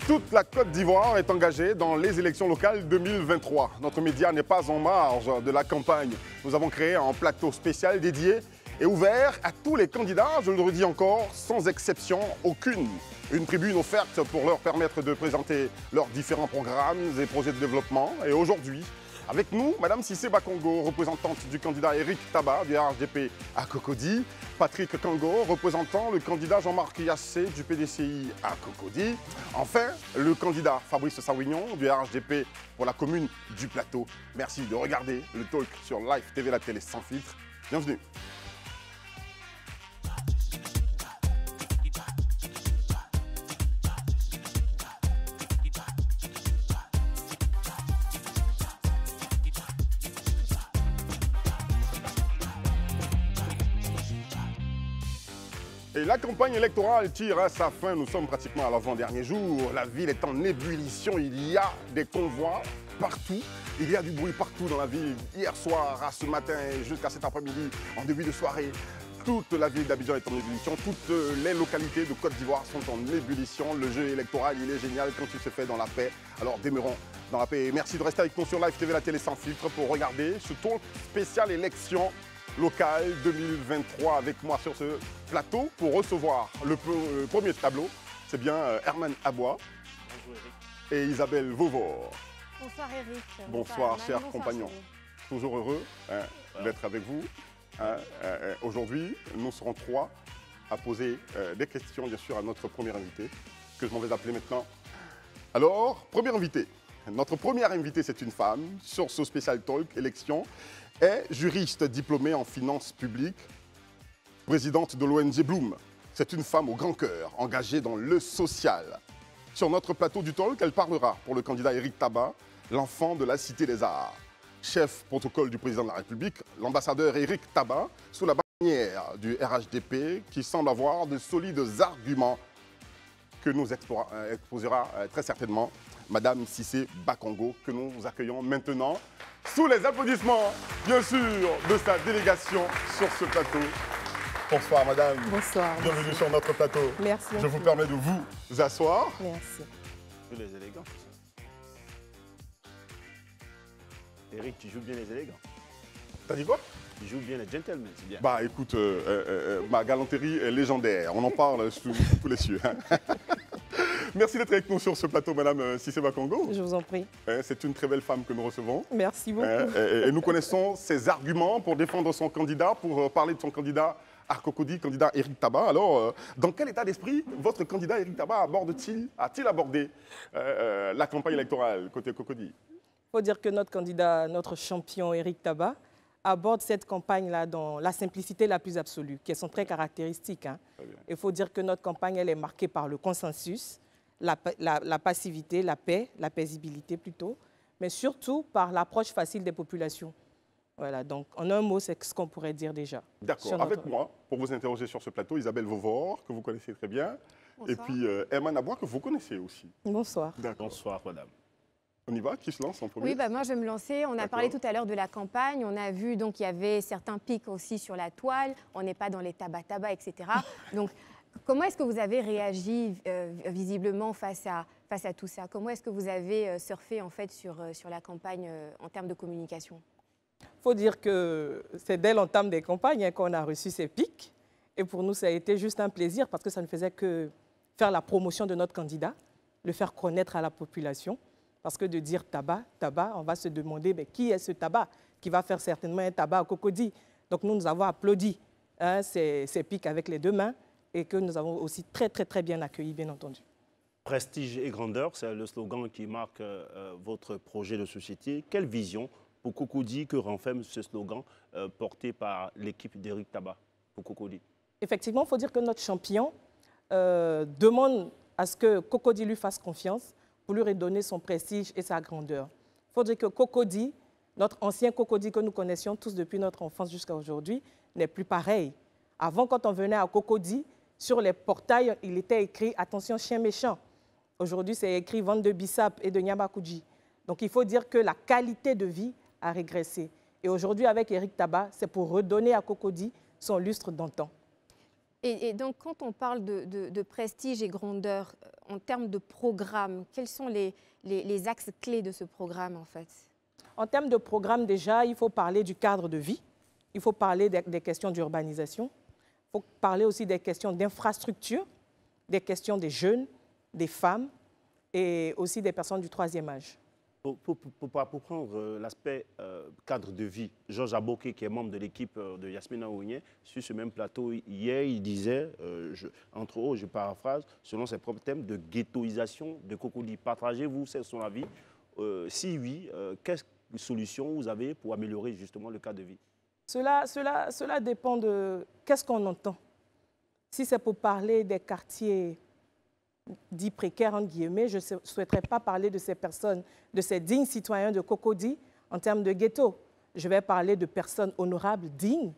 Toute la Côte d'Ivoire est engagée dans les élections locales 2023. Notre média n'est pas en marge de la campagne. Nous avons créé un plateau spécial dédié et ouvert à tous les candidats, je le redis encore, sans exception aucune. Une tribune offerte pour leur permettre de présenter leurs différents programmes et projets de développement. Et aujourd'hui, avec nous, Madame Cissé Bakongo, représentante du candidat Éric Taba du RHDP à Cocody, Patrick Kango, représentant le candidat Jean-Marc Yassé du PDCI à Cocody, enfin le candidat Fabrice Sawignon du RHDP pour la commune du Plateau. Merci de regarder le talk sur Live TV, la télé sans filtre. Bienvenue. Et la campagne électorale tire à sa fin. Nous sommes pratiquement à l'avant-dernier jour. La ville est en ébullition. Il y a des convois partout. Il y a du bruit partout dans la ville. Hier soir, à ce matin, jusqu'à cet après-midi, en début de soirée, toute la ville d'Abidjan est en ébullition. Toutes les localités de Côte d'Ivoire sont en ébullition. Le jeu électoral, il est génial quand il se fait dans la paix. Alors démarrons dans la paix. Merci de rester avec nous sur Live TV, la télé sans filtre, pour regarder ce tour spécial élection locale 2023 avec moi sur ce plateau pour recevoir le premier tableau. C'est bien Herman Aboua. Bonjour Eric. Et Isabelle Vauvor. Bonsoir Eric. Bonsoir chers bonsoir, compagnons. Toujours heureux d'être avec vous. Aujourd'hui, nous serons trois à poser des questions bien sûr à notre premier invité que je m'en vais appeler maintenant. Alors, premier invité. Notre première invitée, c'est une femme sur ce spécial talk élection. Est juriste diplômée en finances publiques, présidente de l'ONG Bloom. C'est une femme au grand cœur, engagée dans le social. Sur notre plateau du talk, elle parlera pour le candidat Éric Taba, l'enfant de la Cité des Arts. Chef protocole du président de la République, l'ambassadeur Éric Taba, sous la bannière du RHDP, qui semble avoir de solides arguments que nous exposera très certainement Madame Cissé Bakongo, que nous accueillons maintenant sous les applaudissements, bien sûr, de sa délégation sur ce plateau. Bonsoir Madame. Bonsoir. Bienvenue sur notre plateau. Merci. Je vous permets de vous asseoir. Merci. Tu les élégants. Eric, tu joues bien les élégants. T'as dit quoi? Tu joues bien les gentlemen, c'est bien. Bah écoute, ma galanterie est légendaire. On en parle sous tous les cieux. Merci d'être avec nous sur ce plateau, Madame Cissé Bakongo. Je vous en prie. C'est une très belle femme que nous recevons. Merci beaucoup. Et nous connaissons ses arguments pour défendre son candidat, pour parler de son candidat à Cocody, candidat Éric Taba. Alors, dans quel état d'esprit votre candidat Éric Taba a-t-il abordé la campagne électorale côté Cocody? Il faut dire que notre candidat, notre champion Éric Taba, aborde cette campagne-là dans la simplicité la plus absolue, qui est son trait caractéristique. Il faut dire que notre campagne, elle est marquée par le consensus, la passivité, la paix, la paisibilité plutôt, mais surtout par l'approche facile des populations. Voilà, donc en un mot, c'est ce qu'on pourrait dire déjà. D'accord. Avec moi, pour vous interroger sur ce plateau, Isabelle Vauvor, que vous connaissez très bien, bonsoir. Et puis Herman Aboua, que vous connaissez aussi. Bonsoir. Bonsoir, madame. On y va? Qui se lance en premier? Oui, moi je vais me lancer. On a parlé tout à l'heure de la campagne. On a vu donc il y avait certains pics aussi sur la toile. On n'est pas dans les tabac, etc. Donc, comment est-ce que vous avez réagi visiblement face à tout ça? Comment est-ce que vous avez surfé en fait sur la campagne en termes de communication? Il faut dire que c'est dès l'entame des campagnes qu'on a reçu ces pics. Et pour nous, ça a été juste un plaisir parce que ça ne faisait que faire la promotion de notre candidat, le faire connaître à la population. Parce que de dire tabac, on va se demander qui est ce tabac qui va faire certainement un tabac à Cocody. Donc nous avons applaudi ces pics avec les deux mains et que nous avons aussi très bien accueilli, bien entendu. Prestige et grandeur, c'est le slogan qui marque votre projet de société. Quelle vision pour Cocody que renferme ce slogan porté par l'équipe d'Éric Taba pour Cocody? Effectivement, il faut dire que notre champion demande à ce que Cocody lui fasse confiance pour lui redonner son prestige et sa grandeur. Il faut dire que Cocody, notre ancien Cocody que nous connaissions tous depuis notre enfance jusqu'à aujourd'hui, n'est plus pareil. Avant, quand on venait à Cocody, sur les portails, il était écrit « Attention, chien méchant ». Aujourd'hui, c'est écrit « Vente de bissap et de Nyamakoudji ». Donc, il faut dire que la qualité de vie a régressé. Et aujourd'hui, avec Éric Taba, c'est pour redonner à Cocody son lustre d'antan. Et donc, quand on parle de prestige et grandeur, en termes de programme, quels sont les axes clés de ce programme, en fait? En termes de programme, déjà, il faut parler du cadre de vie. Il faut parler des questions d'urbanisation. Il faut parler aussi des questions d'infrastructure, des questions des jeunes, des femmes et aussi des personnes du troisième âge. Pour prendre l'aspect cadre de vie, Georges Aboké, qui est membre de l'équipe de Yasmina Ouigné, sur ce même plateau hier, il disait, entre autres, je paraphrase, selon ses propres thèmes, de ghettoisation de Cocody. Partagez-vous son avis? Si oui, quelles solutions vous avez pour améliorer justement le cadre de vie? Cela dépend de qu'est-ce qu'on entend. Si c'est pour parler des quartiers dits précaires, entre guillemets, je ne souhaiterais pas parler de ces personnes, de ces dignes citoyens de Cocody en termes de ghetto. Je vais parler de personnes honorables, dignes,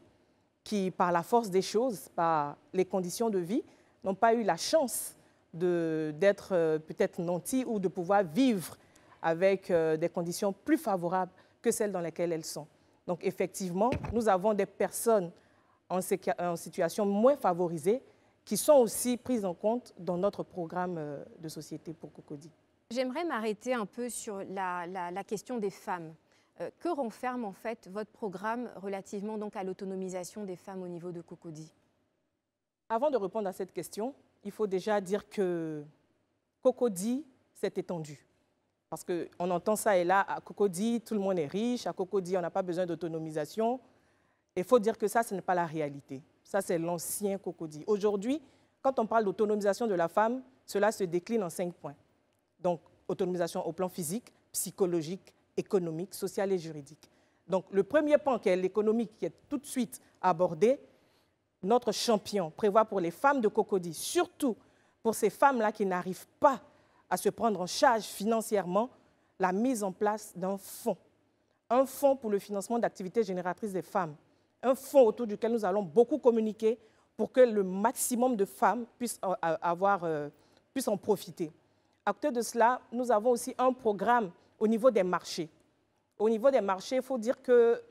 qui, par la force des choses, par les conditions de vie, n'ont pas eu la chance d'être peut-être nantis ou de pouvoir vivre avec des conditions plus favorables que celles dans lesquelles elles sont. Donc, effectivement, nous avons des personnes en situation moins favorisée qui sont aussi prises en compte dans notre programme de société pour Cocody. J'aimerais m'arrêter un peu sur la question des femmes. Que renferme en fait votre programme relativement donc à l'autonomisation des femmes au niveau de Cocody? Avant de répondre à cette question, il faut déjà dire que Cocody s'est étendu. Parce qu'on entend ça et là, à Cocody, tout le monde est riche, à Cocody, on n'a pas besoin d'autonomisation. Il faut dire que ça, ce n'est pas la réalité. Ça, c'est l'ancien Cocody. Aujourd'hui, quand on parle d'autonomisation de la femme, cela se décline en 5 points. Donc, autonomisation au plan physique, psychologique, économique, social et juridique. Donc, le premier point, qui est l'économique, qui est tout de suite abordé, notre champion prévoit pour les femmes de Cocody, surtout pour ces femmes-là qui n'arrivent pas à se prendre en charge financièrement, la mise en place d'un fonds. Un fonds pour le financement d'activités génératrices des femmes. Un fonds autour duquel nous allons beaucoup communiquer pour que le maximum de femmes puissent en profiter. À côté de cela, nous avons aussi un programme au niveau des marchés. Au niveau des marchés, il faut dire qu'à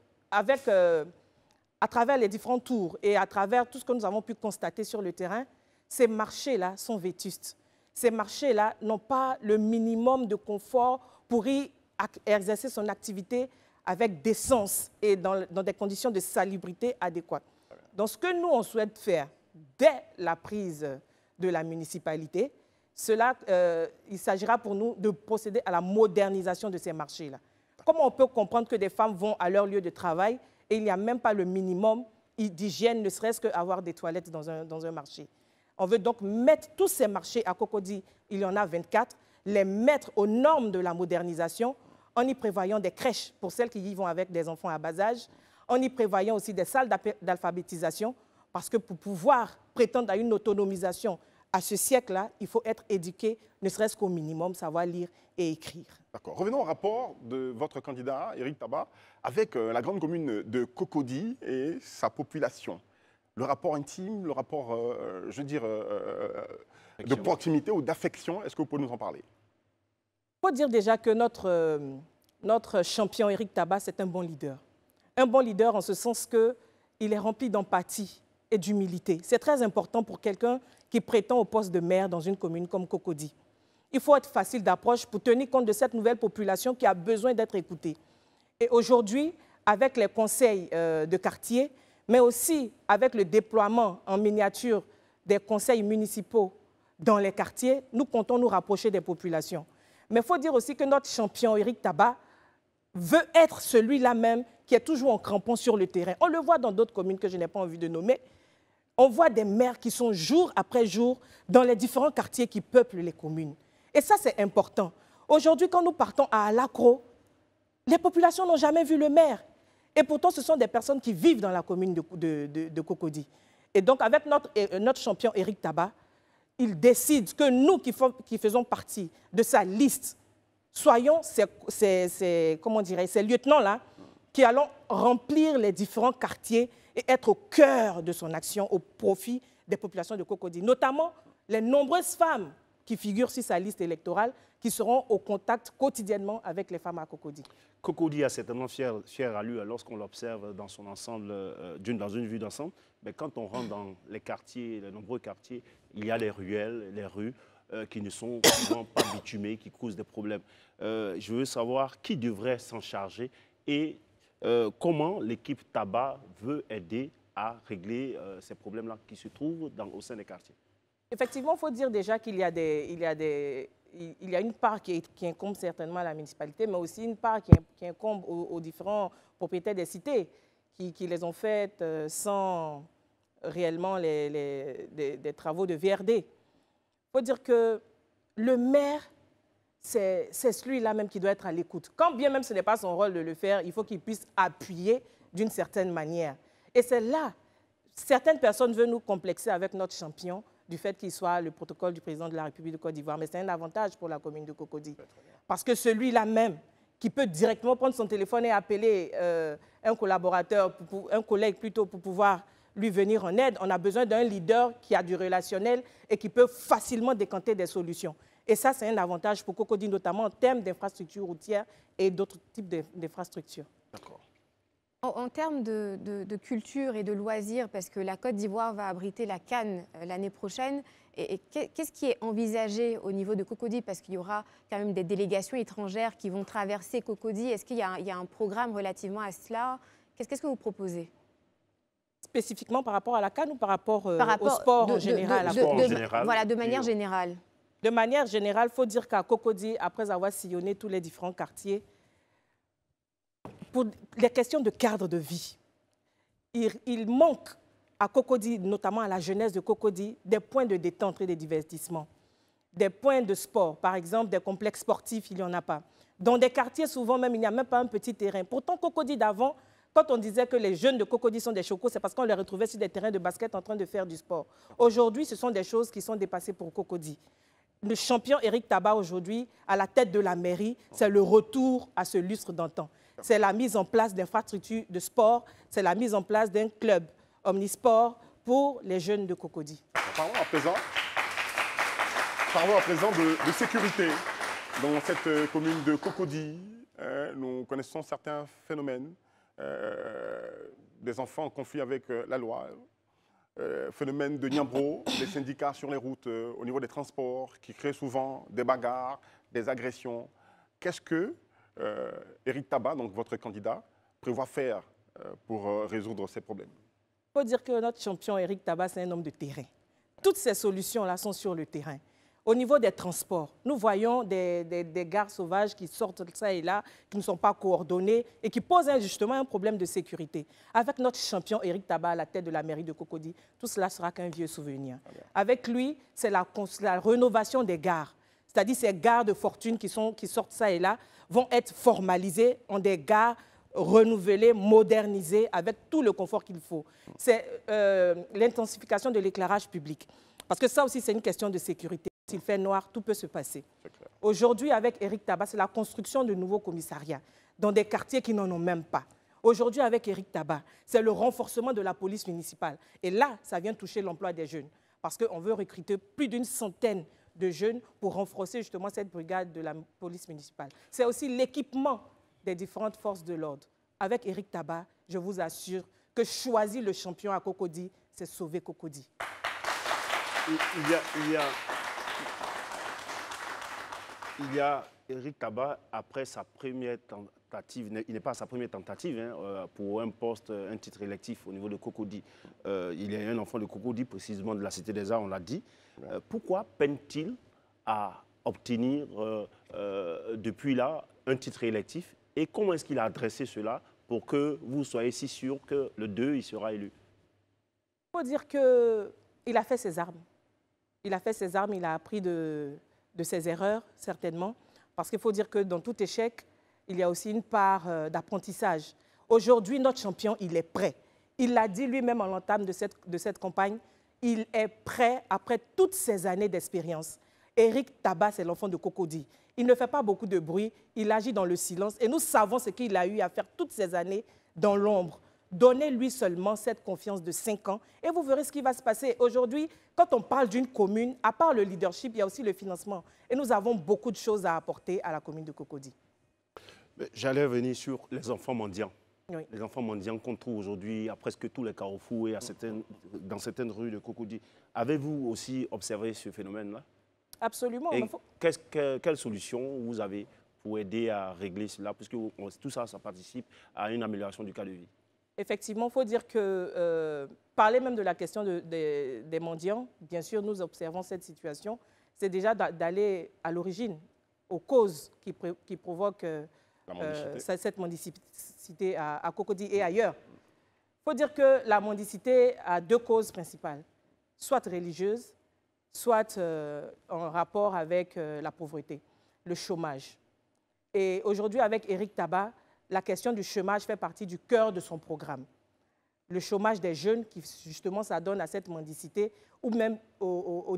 travers les différents tours et à travers tout ce que nous avons pu constater sur le terrain, ces marchés-là sont vétustes. Ces marchés-là n'ont pas le minimum de confort pour y exercer son activité avec décence et dans des conditions de salubrité adéquates. Donc, ce que nous, on souhaite faire dès la prise de la municipalité, il s'agira pour nous de procéder à la modernisation de ces marchés-là. Comment on peut comprendre que des femmes vont à leur lieu de travail et il n'y a même pas le minimum d'hygiène, ne serait-ce qu'avoir des toilettes dans un marché? On veut donc mettre tous ces marchés à Cocody, il y en a 24, les mettre aux normes de la modernisation, en y prévoyant des crèches pour celles qui y vont avec des enfants à bas âge, en y prévoyant aussi des salles d'alphabétisation, parce que pour pouvoir prétendre à une autonomisation à ce siècle-là, il faut être éduqué, ne serait-ce qu'au minimum, savoir lire et écrire. D'accord. Revenons au rapport de votre candidat, Éric Tabar, avec la grande commune de Cocody et sa population. Le rapport intime, le rapport, je veux dire, de proximité ou d'affection, est-ce que vous pouvez nous en parler? Il faut dire déjà que notre champion Éric Tabar, c'est un bon leader. Un bon leader en ce sens qu'il est rempli d'empathie et d'humilité. C'est très important pour quelqu'un qui prétend au poste de maire dans une commune comme Cocody. Il faut être facile d'approche pour tenir compte de cette nouvelle population qui a besoin d'être écoutée. Et aujourd'hui, avec les conseils de quartier, mais aussi avec le déploiement en miniature des conseils municipaux dans les quartiers, nous comptons nous rapprocher des populations. Mais il faut dire aussi que notre champion, Éric Tabar, veut être celui-là même qui est toujours en crampon sur le terrain. On le voit dans d'autres communes que je n'ai pas envie de nommer. On voit des maires qui sont jour après jour dans les différents quartiers qui peuplent les communes. Et ça, c'est important. Aujourd'hui, quand nous partons à Alakro, les populations n'ont jamais vu le maire. Et pourtant, ce sont des personnes qui vivent dans la commune de Cocody. Et donc, avec notre champion Éric Tabar, il décide que nous qui faisons partie de sa liste, soyons ces lieutenants-là qui allons remplir les différents quartiers et être au cœur de son action au profit des populations de Cocody, notamment les nombreuses femmes qui figurent sur sa liste électorale, qui seront au contact quotidiennement avec les femmes à Cocody. Cocody a certainement fière allure lorsqu'on l'observe dans son ensemble, dans une vue d'ensemble. Mais quand on rentre dans les quartiers, les nombreux quartiers, il y a les ruelles, les rues qui ne sont souvent pas bitumées, qui causent des problèmes. Je veux savoir qui devrait s'en charger et comment l'équipe tabac veut aider à régler ces problèmes-là qui se trouvent au sein des quartiers. Effectivement, il faut dire déjà qu'il y a une part qui incombe certainement à la municipalité, mais aussi une part qui incombe aux différents propriétaires des cités qui les ont faites sans réellement des travaux de VRD. Il faut dire que le maire, c'est celui-là même qui doit être à l'écoute. Quand bien même ce n'est pas son rôle de le faire, il faut qu'il puisse appuyer d'une certaine manière. Et c'est là, certaines personnes veulent nous complexer avec notre champion du fait qu'il soit le protocole du président de la République de Côte d'Ivoire. Mais c'est un avantage pour la commune de Cocody. Parce que celui-là même, qui peut directement prendre son téléphone et appeler un collaborateur, un collègue plutôt, pour pouvoir lui venir en aide, on a besoin d'un leader qui a du relationnel et qui peut facilement décanter des solutions. Et ça, c'est un avantage pour Cocody, notamment en termes d'infrastructures routières et d'autres types d'infrastructures. D'accord. En termes de culture et de loisirs, parce que la Côte d'Ivoire va abriter la CAN l'année prochaine, et qu'est-ce qui est envisagé au niveau de Cocody? Parce qu'il y aura quand même des délégations étrangères qui vont traverser Cocody. Est-ce qu'il y a un programme relativement à cela? Qu'est-ce que vous proposez? Spécifiquement par rapport à la CAN ou par rapport au sport en général? Voilà, de manière générale. De manière générale, il faut dire qu'à Cocody, après avoir sillonné tous les différents quartiers, pour les questions de cadre de vie, il manque à Cocody, notamment à la jeunesse de Cocody, des points de détente et de divertissement, des points de sport. Par exemple, des complexes sportifs, il n'y en a pas. Dans des quartiers, souvent même, il n'y a même pas un petit terrain. Pourtant, Cocody d'avant, quand on disait que les jeunes de Cocody sont des chocos, c'est parce qu'on les retrouvait sur des terrains de basket en train de faire du sport. Aujourd'hui, ce sont des choses qui sont dépassées pour Cocody. Le champion Éric Tabar, aujourd'hui, à la tête de la mairie, c'est le retour à ce lustre d'antan. C'est la mise en place d'infrastructures de sport, c'est la mise en place d'un club omnisport pour les jeunes de Cocody. Parlons à présent de sécurité. Dans cette commune de Cocody, nous connaissons certains phénomènes, des enfants en conflit avec la loi, phénomène de Niambro, des syndicats sur les routes, au niveau des transports, qui créent souvent des bagarres, des agressions. Qu'est-ce que Éric Tabar, donc votre candidat, prévoit faire pour résoudre ces problèmes? Il faut dire que notre champion Éric Tabar, c'est un homme de terrain. Toutes ces solutions-là sont sur le terrain. Au niveau des transports, nous voyons des gares sauvages qui sortent de ça et là, qui ne sont pas coordonnées et qui posent justement un problème de sécurité. Avec notre champion Éric Tabar à la tête de la mairie de Cocody, tout cela sera qu'un vieux souvenir. Avec lui, c'est la rénovation des gares. C'est-à-dire ces gares de fortune qui sortent ça et là vont être formalisées en des gares renouvelées, modernisées, avec tout le confort qu'il faut. C'est l'intensification de l'éclairage public. Parce que ça aussi, c'est une question de sécurité. S'il fait noir, tout peut se passer. Aujourd'hui, avec Éric Tabar, c'est la construction de nouveaux commissariats dans des quartiers qui n'en ont même pas. Aujourd'hui, avec Éric Tabar, c'est le renforcement de la police municipale. Et là, ça vient toucher l'emploi des jeunes. Parce qu'on veut recruter plus d'une centaine de jeunes pour renforcer justement cette brigade de la police municipale. C'est aussi l'équipement des différentes forces de l'ordre. Avec Éric Tabar, je vous assure que choisir le champion à Cocody, c'est sauver Cocody. Il y a Éric Tabar, après sa première tentative, il n'est pas à sa première tentative pour un poste, un titre électif au niveau de Cocody. Il y a un enfant de Cocody, précisément de la Cité des Arts, on l'a dit. Pourquoi peine-t-il à obtenir depuis là un titre électif et comment est-ce qu'il a adressé cela pour que vous soyez si sûr que le 2, il sera élu? Il faut dire qu'il a fait ses armes. Il a fait ses armes, il a appris de ses erreurs, certainement. Parce qu'il faut dire que dans tout échec, il y a aussi une part d'apprentissage. Aujourd'hui, notre champion, il est prêt. Il l'a dit lui-même en l'entame de cette campagne. Il est prêt après toutes ces années d'expérience. Éric Tabar, c'est l'enfant de Cocody. Il ne fait pas beaucoup de bruit, il agit dans le silence. Et nous savons ce qu'il a eu à faire toutes ces années dans l'ombre. Donnez-lui seulement cette confiance de 5 ans et vous verrez ce qui va se passer. Aujourd'hui, quand on parle d'une commune, à part le leadership, il y a aussi le financement. Et nous avons beaucoup de choses à apporter à la commune de Cocody. J'allais venir sur les enfants mendiants. Oui. Les enfants mendiants qu'on trouve aujourd'hui à presque tous les carrefours et dans certaines rues de Cocody. Avez-vous aussi observé ce phénomène-là? Absolument. Et quelle solution vous avez pour aider à régler cela? Puisque tout ça, ça participe à une amélioration du cas de vie. Effectivement, il faut dire que parler même de la question des mendiants, bien sûr, nous observons cette situation, c'est déjà d'aller à l'origine, aux causes qui provoquent cette mendicité à Cocody et ailleurs. Il faut dire que la mendicité a 2 causes principales, soit religieuse, soit en rapport avec la pauvreté, le chômage. Et aujourd'hui, avec Éric Tabar, la question du chômage fait partie du cœur de son programme. Le chômage des jeunes qui, justement, s'adonne à cette mendicité ou même au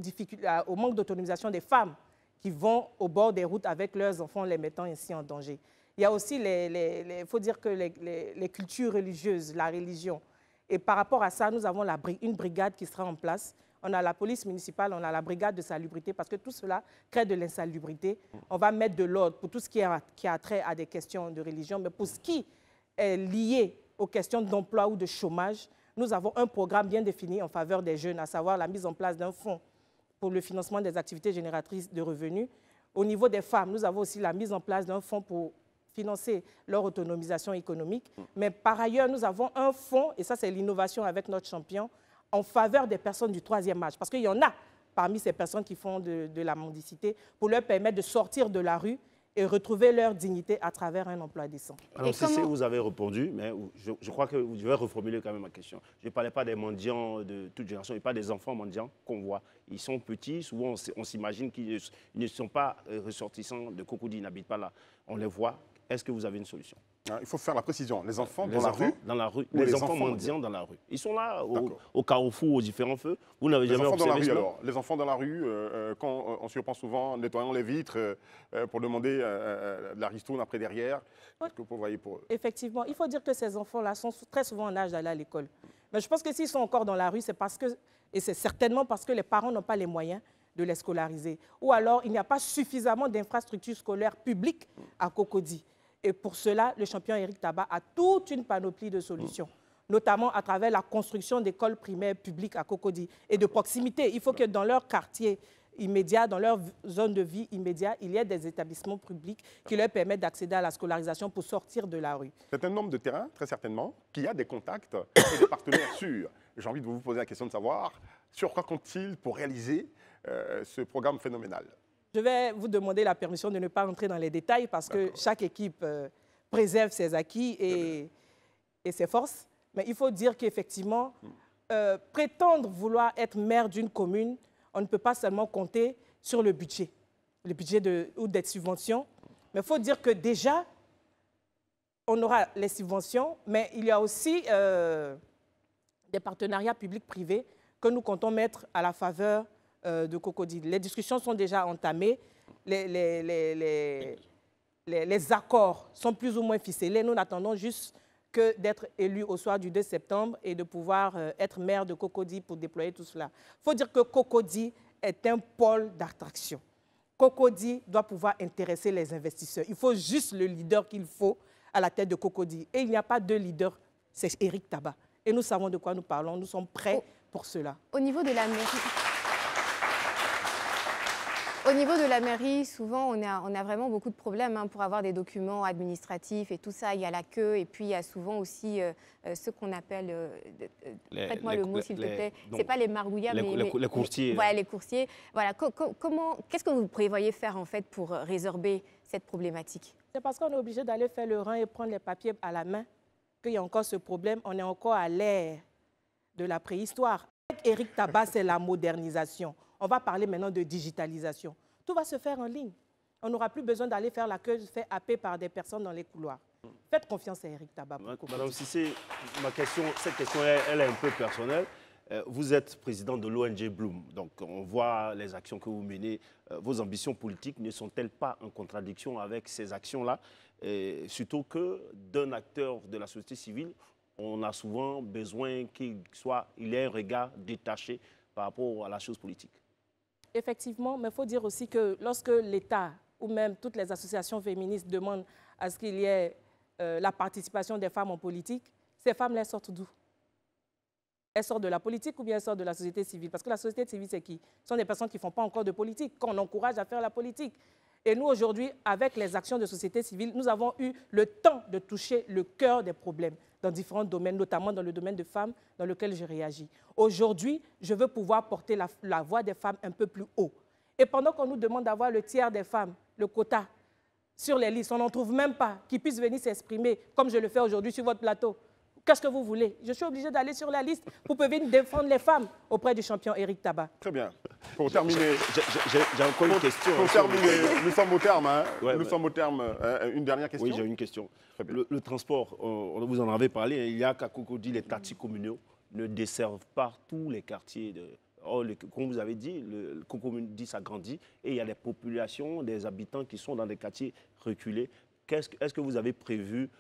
manque d'autonomisation des femmes qui vont au bord des routes avec leurs enfants, les mettant ainsi en danger. Il y a aussi, il faut dire que les cultures religieuses, la religion. Et par rapport à ça, nous avons une brigade qui sera en place. On a la police municipale, on a la brigade de salubrité, parce que tout cela crée de l'insalubrité. On va mettre de l'ordre pour tout ce qui a trait à des questions de religion, mais pour ce qui est lié aux questions d'emploi ou de chômage, nous avons un programme bien défini en faveur des jeunes, à savoir la mise en place d'un fonds pour le financement des activités génératrices de revenus. Au niveau des femmes, nous avons aussi la mise en place d'un fonds pour financer leur autonomisation économique. Mais par ailleurs, nous avons un fonds, et ça c'est l'innovation avec notre champion, en faveur des personnes du 3e âge. Parce qu'il y en a parmi ces personnes qui font de la mendicité pour leur permettre de sortir de la rue et retrouver leur dignité à travers un emploi décent. Alors, si vous avez répondu, mais je crois que je vais reformuler quand même ma question. Je ne parlais pas des mendiants de toute génération, je parle des enfants mendiants qu'on voit. Ils sont petits, souvent on s'imagine qu'ils ne sont pas ressortissants de Cocody, ils n'habitent pas là. On les voit. Est-ce que vous avez une solution? Il faut faire la précision. Les enfants dans la rue? Dans la rue. Les enfants mendiants dans la rue. Ils sont là, au carrefour, aux différents feux. Vous n'avez jamais observé ça? Les enfants dans la rue, quand on s'y reprend souvent, nettoyant les vitres pour demander de la ristourne après derrière. Qu'est-ce que vous voyez pour eux? Effectivement, il faut dire que ces enfants-là sont très souvent en âge d'aller à l'école. Mais je pense que s'ils sont encore dans la rue, c'est parce que, et c'est certainement parce que les parents n'ont pas les moyens de les scolariser. Ou alors, il n'y a pas suffisamment d'infrastructures scolaires publiques à Cocody. Et pour cela, le champion Éric Tabar a toute une panoplie de solutions, notamment à travers la construction d'écoles primaires publiques à Cocody et de proximité. Il faut que dans leur quartier immédiat, dans leur zone de vie immédiate, il y ait des établissements publics qui leur permettent d'accéder à la scolarisation pour sortir de la rue. C'est un homme de terrain, très certainement, qui a des contacts et des partenaires sûrs. J'ai envie de vous poser la question de savoir sur quoi compte-t-il pour réaliser ce programme phénoménal? Je vais vous demander la permission de ne pas entrer dans les détails parce que chaque équipe préserve ses acquis et ses forces. Mais il faut dire qu'effectivement, prétendre vouloir être maire d'une commune, on ne peut pas seulement compter sur le budget ou des subventions. Mais il faut dire que déjà, on aura les subventions, mais il y a aussi des partenariats publics-privés que nous comptons mettre à la faveur de Cocody. Les discussions sont déjà entamées, les accords sont plus ou moins ficelés. Nous n'attendons juste que d'être élus au soir du 2 septembre et de pouvoir être maire de Cocody pour déployer tout cela. Il faut dire que Cocody est un pôle d'attraction. Cocody doit pouvoir intéresser les investisseurs. Il faut juste le leader qu'il faut à la tête de Cocody. Et il n'y a pas de leader, c'est Éric Tabar. Et nous savons de quoi nous parlons, nous sommes prêts pour cela. Au niveau de la mairie... Au niveau de la mairie, souvent, on a vraiment beaucoup de problèmes pour avoir des documents administratifs et tout ça. Il y a la queue et puis il y a souvent aussi ce qu'on appelle, prête-moi le mot s'il te plaît, ce n'est pas les margouillards, mais les courtiers. Voilà, les courtiers. Voilà. Qu'est-ce que vous prévoyez faire en fait pour résorber cette problématique? C'est parce qu'on est obligé d'aller faire le rang et prendre les papiers à la main qu'il y a encore ce problème. On est encore à l'ère de la préhistoire. Avec Éric Tabar, c'est la modernisation. On va parler maintenant de digitalisation. Tout va se faire en ligne. On n'aura plus besoin d'aller faire la queue fait happer par des personnes dans les couloirs. Faites confiance à Éric Tabar. Madame Cissé, cette question elle est un peu personnelle. Vous êtes président de l'ONG Bloom. Donc on voit les actions que vous menez. Vos ambitions politiques ne sont-elles pas en contradiction avec ces actions-là? Surtout que d'un acteur de la société civile, on a souvent besoin qu'il ait un regard détaché par rapport à la chose politique. Effectivement, mais il faut dire aussi que lorsque l'État ou même toutes les associations féministes demandent à ce qu'il y ait la participation des femmes en politique, ces femmes-là sortent d'où? Elles sortent de la politique ou bien elles sortent de la société civile? Parce que la société civile, c'est qui? Ce sont des personnes qui ne font pas encore de politique, qu'on encourage à faire la politique. Et nous, aujourd'hui, avec les actions de société civile, nous avons eu le temps de toucher le cœur des problèmes dans différents domaines, notamment dans le domaine des femmes, dans lequel je réagis. Aujourd'hui, je veux pouvoir porter la voix des femmes un peu plus haut. Et pendant qu'on nous demande d'avoir le tiers des femmes, le quota, sur les listes, on n'en trouve même pas qui puissent venir s'exprimer comme je le fais aujourd'hui sur votre plateau. Qu'est-ce que vous voulez? Je suis obligée d'aller sur la liste pour pouvoir défendre les femmes auprès du champion Éric Tabar. Très bien. Pour terminer, j'ai encore une question. Pour terminer, nous sommes au terme. Hein. Ouais, nous sommes au terme. Une dernière question. Oui, j'ai une question. Le transport, vous en avez parlé, il y a qu'à Cocody, les quartiers communaux ne desservent pas tous les quartiers de... comme vous avez dit, le Cocody s'agrandit et il y a des populations, des habitants qui sont dans des quartiers reculés. Est-ce que vous avez prévu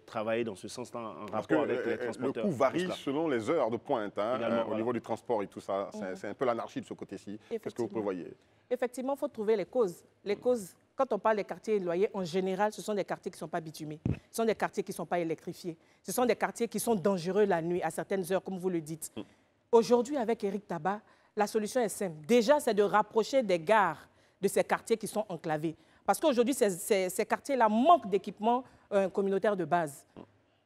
travailler dans ce sens-là en rapport avec les transporteurs? Le coût varie selon les heures de pointe. Hein, voilà. Au niveau du transport et tout ça, c'est un peu l'anarchie de ce côté-ci. Qu'est-ce que vous prévoyez? Effectivement, il faut trouver les causes. Les causes, quand on parle des quartiers éloignés, en général, ce sont des quartiers qui ne sont pas bitumés. Ce sont des quartiers qui ne sont pas électrifiés. Ce sont des quartiers qui sont dangereux la nuit, à certaines heures, comme vous le dites. Aujourd'hui, avec Éric Tabar, la solution est simple. Déjà, c'est de rapprocher des gares de ces quartiers qui sont enclavés. Parce qu'aujourd'hui, ces quartiers-là manquent d'équipements communautaires de base,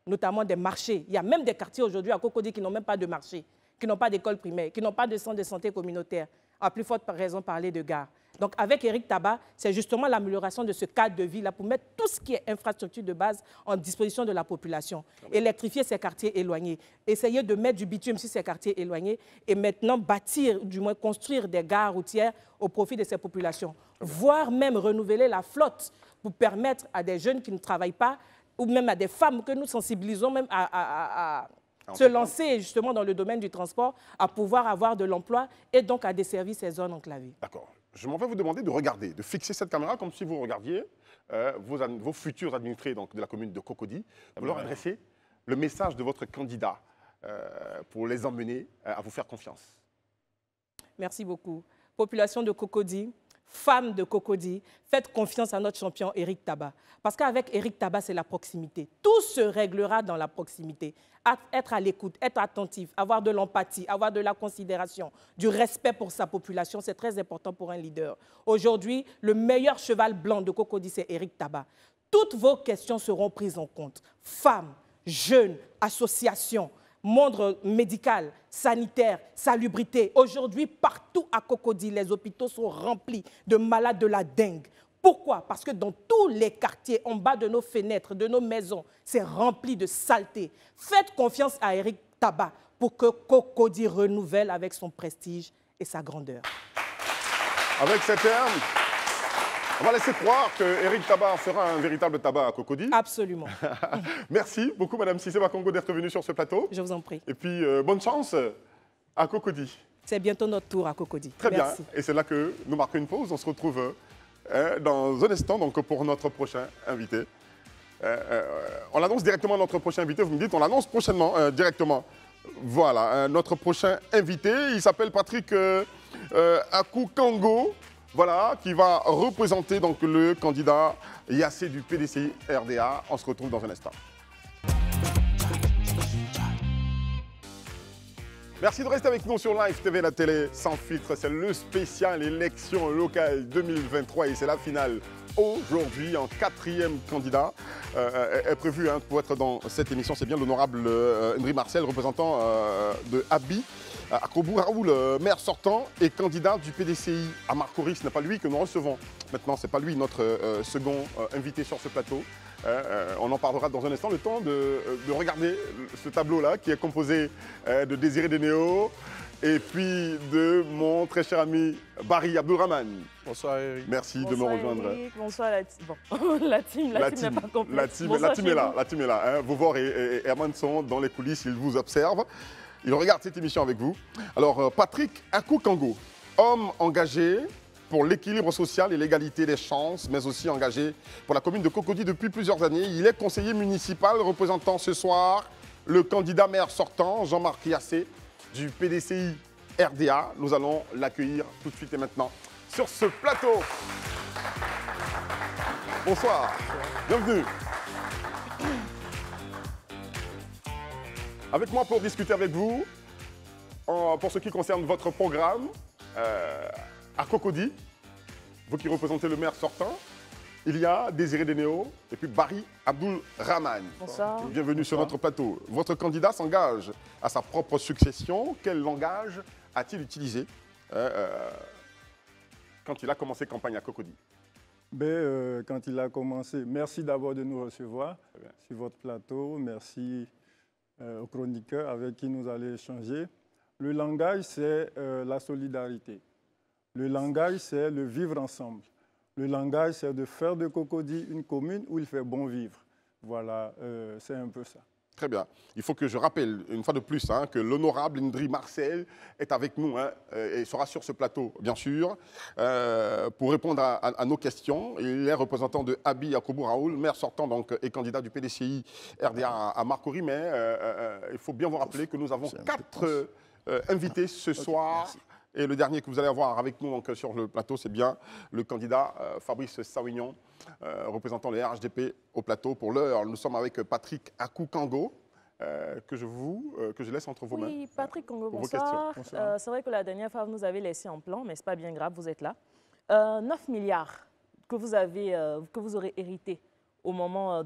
notamment des marchés. Il y a même des quartiers aujourd'hui à Cocody qui n'ont même pas de marché, qui n'ont pas d'école primaire, qui n'ont pas de centre de santé communautaire. À plus forte raison, parler de gare. Donc, avec Éric Tabar, c'est justement l'amélioration de ce cadre de vie-là pour mettre tout ce qui est infrastructure de base en disposition de la population. Électrifier ces quartiers éloignés, essayer de mettre du bitume sur ces quartiers éloignés et maintenant bâtir, du moins construire des gares routières au profit de ces populations. Voire même renouveler la flotte pour permettre à des jeunes qui ne travaillent pas ou même à des femmes que nous sensibilisons même à se lancer justement dans le domaine du transport, à pouvoir avoir de l'emploi et donc à desservir ces zones enclavées. D'accord. Je m'en vais vous demander de regarder, de fixer cette caméra comme si vous regardiez vos futurs administrés donc, de la commune de Cocody. Vous leur adressez le message de votre candidat pour les emmener à vous faire confiance. Merci beaucoup. Population de Cocody, femmes de Cocody, faites confiance à notre champion Éric Tabar. Parce qu'avec Éric Tabar, c'est la proximité. Tout se réglera dans la proximité. Être à l'écoute, être attentif, avoir de l'empathie, avoir de la considération, du respect pour sa population, c'est très important pour un leader. Aujourd'hui, le meilleur cheval blanc de Cocody, c'est Éric Tabar. Toutes vos questions seront prises en compte. Femmes, jeunes, associations, monde médical, sanitaire, salubrité. Aujourd'hui, partout à Cocody, les hôpitaux sont remplis de malades de la dengue. Pourquoi? Parce que dans tous les quartiers, en bas de nos fenêtres, de nos maisons, c'est rempli de saleté. Faites confiance à Éric Tabar pour que Cocody renouvelle avec son prestige et sa grandeur. Avec ces termes, on va laisser croire qu'Éric Tabar fera un véritable tabac à Cocody. Absolument. Merci beaucoup, Madame Cissé Bakongo, d'être venue sur ce plateau. Je vous en prie. Et puis, bonne chance à Cocody. C'est bientôt notre tour à Cocody. Très Merci. bien. Et c'est là que nous marquons une pause. On se retrouve dans un instant donc, pour notre prochain invité. On l'annonce directement à notre prochain invité. Vous me dites, on l'annonce prochainement, directement. Voilà, notre prochain invité, il s'appelle Patrick Akoukango. Voilà, qui va représenter donc, le candidat Yassé du PDCI RDA. On se retrouve dans un instant. Merci de rester avec nous sur Live TV, la télé sans filtre. C'est le spécial élection locale 2023 et c'est la finale aujourd'hui en 4e candidat est prévu pour être dans cette émission. C'est bien l'honorable Ndri Marcel, représentant de Abi. Akobou, le maire sortant et candidat du PDCI à Marcory. Ce n'est pas lui que nous recevons. Maintenant, ce n'est pas lui notre second invité sur ce plateau. On en parlera dans un instant. Le temps de regarder ce tableau-là qui est composé de Désiré Denéo et puis de mon très cher ami Barry Abdourahmane. Bonsoir Eric. Merci Bonsoir de me rejoindre. Eric. Bonsoir la team. Bon, la team n'est pas complète. La team est là. Hein. Vovor et Herman sont dans les coulisses, ils vous observent. Ils regardent cette émission avec vous. Alors, Patrick Akoukango, homme engagé pour l'équilibre social et l'égalité des chances, mais aussi engagé pour la commune de Cocody depuis plusieurs années. Il est conseiller municipal représentant ce soir le candidat maire sortant, Jean-Marc Yassé, du PDCI RDA. Nous allons l'accueillir tout de suite et maintenant sur ce plateau. Bonsoir, bienvenue. Avec moi pour discuter avec vous, pour ce qui concerne votre programme, à Cocody, vous qui représentez le maire sortant, il y a Désiré Dénéo et puis Barry Abdul Rahman. Bonsoir. Bienvenue sur notre plateau. Votre candidat s'engage à sa propre succession. Quel langage a-t-il utilisé quand il a commencé campagne à Cocody? Quand il a commencé, merci d'abord de nous recevoir sur votre plateau. Merci aux chroniqueurs avec qui nous allons échanger. Le langage, c'est la solidarité. Le langage, c'est le vivre ensemble. Le langage, c'est de faire de Cocody une commune où il fait bon vivre. Voilà, c'est un peu ça. Très bien. Il faut que je rappelle une fois de plus que l'honorable Ndri Marcel est avec nous et sera sur ce plateau, bien sûr, pour répondre à nos questions. Il est représentant de Abi Yacoubou Raoul, maire sortant donc, et candidat du PDCI RDA à Marcory. Mais il faut bien vous rappeler que nous avons 4 invités ce soir. Merci. Et le dernier que vous allez avoir avec nous donc, sur le plateau, c'est bien le candidat Fabrice Sawignon, représentant les RHDP au plateau. Pour l'heure, nous sommes avec Patrick Akoukango, que je laisse entre vos mains. Oui, Patrick Congo, pour vos bonsoir. questions. C'est vrai que la dernière fois, vous nous avez laissé en plan, mais ce n'est pas bien grave, vous êtes là. 9 milliards que vous aurez hérité au moment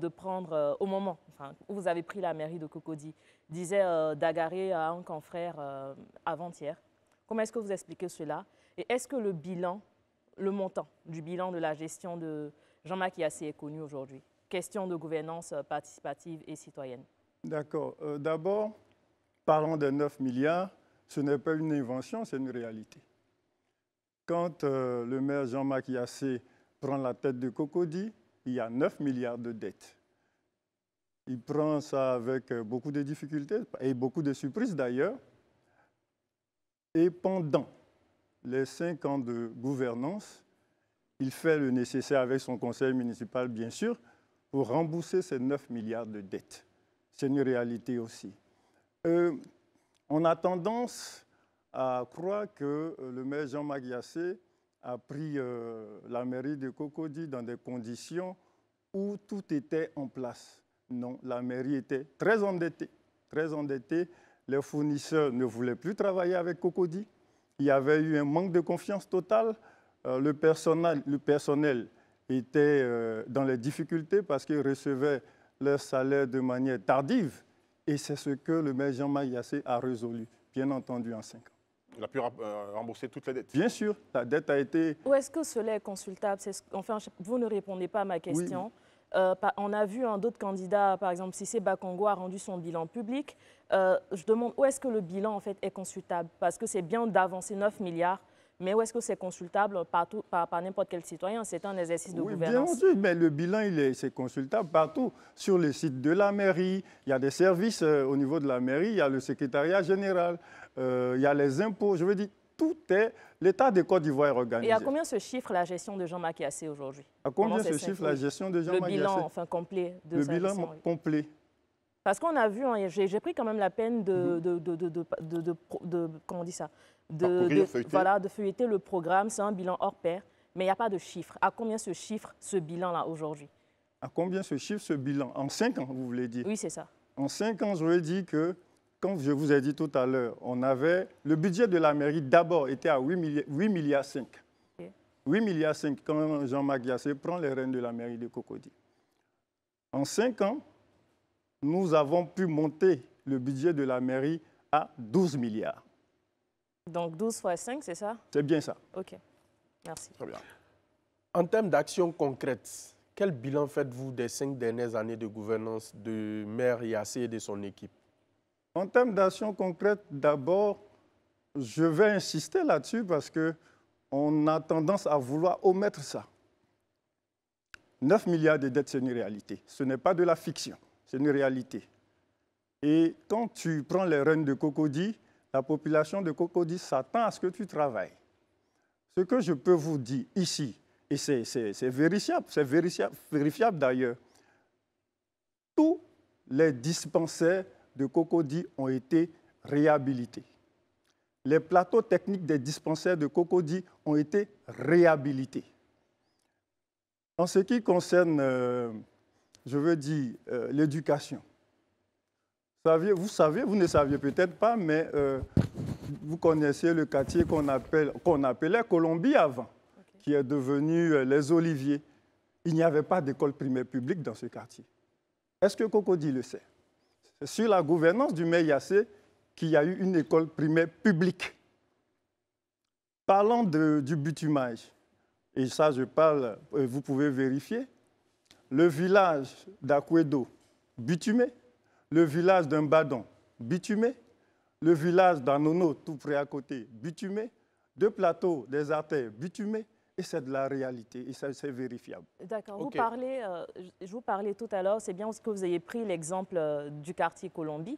où vous avez pris la mairie de Cocody, disait Dagaré à un confrère avant-hier. Comment est-ce que vous expliquez cela? Et est-ce que le montant du bilan de la gestion de Jean-Marc Yassé est connu aujourd'hui? Question de gouvernance participative et citoyenne. D'accord. D'abord, parlons des 9 milliards. Ce n'est pas une invention, c'est une réalité. Quand le maire Jean-Marc Yassé prend la tête de Cocody, il y a 9 milliards de dettes. Il prend ça avec beaucoup de difficultés et beaucoup de surprises d'ailleurs. Et pendant les 5 ans de gouvernance, il fait le nécessaire avec son conseil municipal, bien sûr, pour rembourser ces 9 milliards de dettes. C'est une réalité aussi. On a tendance à croire que le maire Jean-Marc Yassé a pris la mairie de Cocody dans des conditions où tout était en place. Non, la mairie était très endettée, très endettée. Les fournisseurs ne voulaient plus travailler avec Cocody. Il y avait eu un manque de confiance totale. Le personnel était dans les difficultés parce qu'ils recevaient leur salaire de manière tardive. Et c'est ce que le maire Jean-Marc Yassé a résolu, bien entendu, en 5 ans. Il a pu rembourser toutes les dettes. Bien sûr, la dette a été... Où est-ce que cela est consultable? Enfin, vous ne répondez pas à ma question. Oui. On a vu d'autres candidats, par exemple, Cissé Bakongo a rendu son bilan public. Je demande où est-ce que le bilan en fait, est consultable? Parce que c'est bien d'avancer 9 milliards, mais où est-ce que c'est consultable partout, par n'importe quel citoyen? C'est un exercice de gouvernance. Bien sûr, mais le bilan, c'est consultable partout. Sur le site de la mairie, il y a des services au niveau de la mairie, il y a le secrétariat général, il y a les impôts. Je veux dire, tout est... L'État de Côte d'Ivoire est organisé. Et à combien se chiffre la gestion de Jean-Marc Yassé aujourd'hui? À combien se chiffre la gestion de Jean-Marc Yassé? Le bilan complet de sa gestion, oui. Complet. Parce qu'on a vu, j'ai pris quand même la peine comment on dit ça, de feuilleter le programme. C'est un bilan hors pair, mais il n'y a pas de chiffre. À combien se chiffre ce bilan-là aujourd'hui? À combien se chiffre ce bilan? En 5 ans, vous voulez dire? Oui, c'est ça. En 5 ans, je veux dire que, comme je vous ai dit tout à l'heure, le budget de la mairie d'abord était à 8,5 milliards. Okay. 8,5 milliards quand Jean-Marc Yassé prend les rênes de la mairie de Cocody. En 5 ans, nous avons pu monter le budget de la mairie à 12 milliards. Donc 12 fois 5, c'est ça? C'est bien ça. OK. Merci. Très bien. En termes d'actions concrètes, quel bilan faites-vous des 5 dernières années de gouvernance de maire Yassé et de son équipe? En termes d'actions concrètes, d'abord, je vais insister là-dessus parce qu'on a tendance à vouloir omettre ça. 9 milliards de dettes, c'est une réalité. Ce n'est pas de la fiction, c'est une réalité. Et quand tu prends les rênes de Cocody, la population de Cocody s'attend à ce que tu travailles. Ce que je peux vous dire ici, et c'est vérifiable d'ailleurs, tous les dispensaires de Cocody ont été réhabilités. Les plateaux techniques des dispensaires de Cocody ont été réhabilités. En ce qui concerne, je veux dire, l'éducation, vous ne saviez peut-être pas, mais vous connaissiez le quartier qu'on appelait Colombie avant, qui est devenu les Oliviers. Il n'y avait pas d'école primaire publique dans ce quartier. Est-ce que Cocody le sait? C'est sur la gouvernance du maire Yassé qu'il y a eu une école primaire publique. Parlant du bitumage, et ça je parle, vous pouvez vérifier, le village d'Akwedo, bitumé, le village d'Mbadon, bitumé, le village d'Anono, tout près à côté, bitumé, deux plateaux des artères, bitumés, et c'est de la réalité, et ça c'est vérifiable. D'accord. Ok. Je vous parlais tout à l'heure, c'est bien que vous ayez pris l'exemple du quartier Colombie.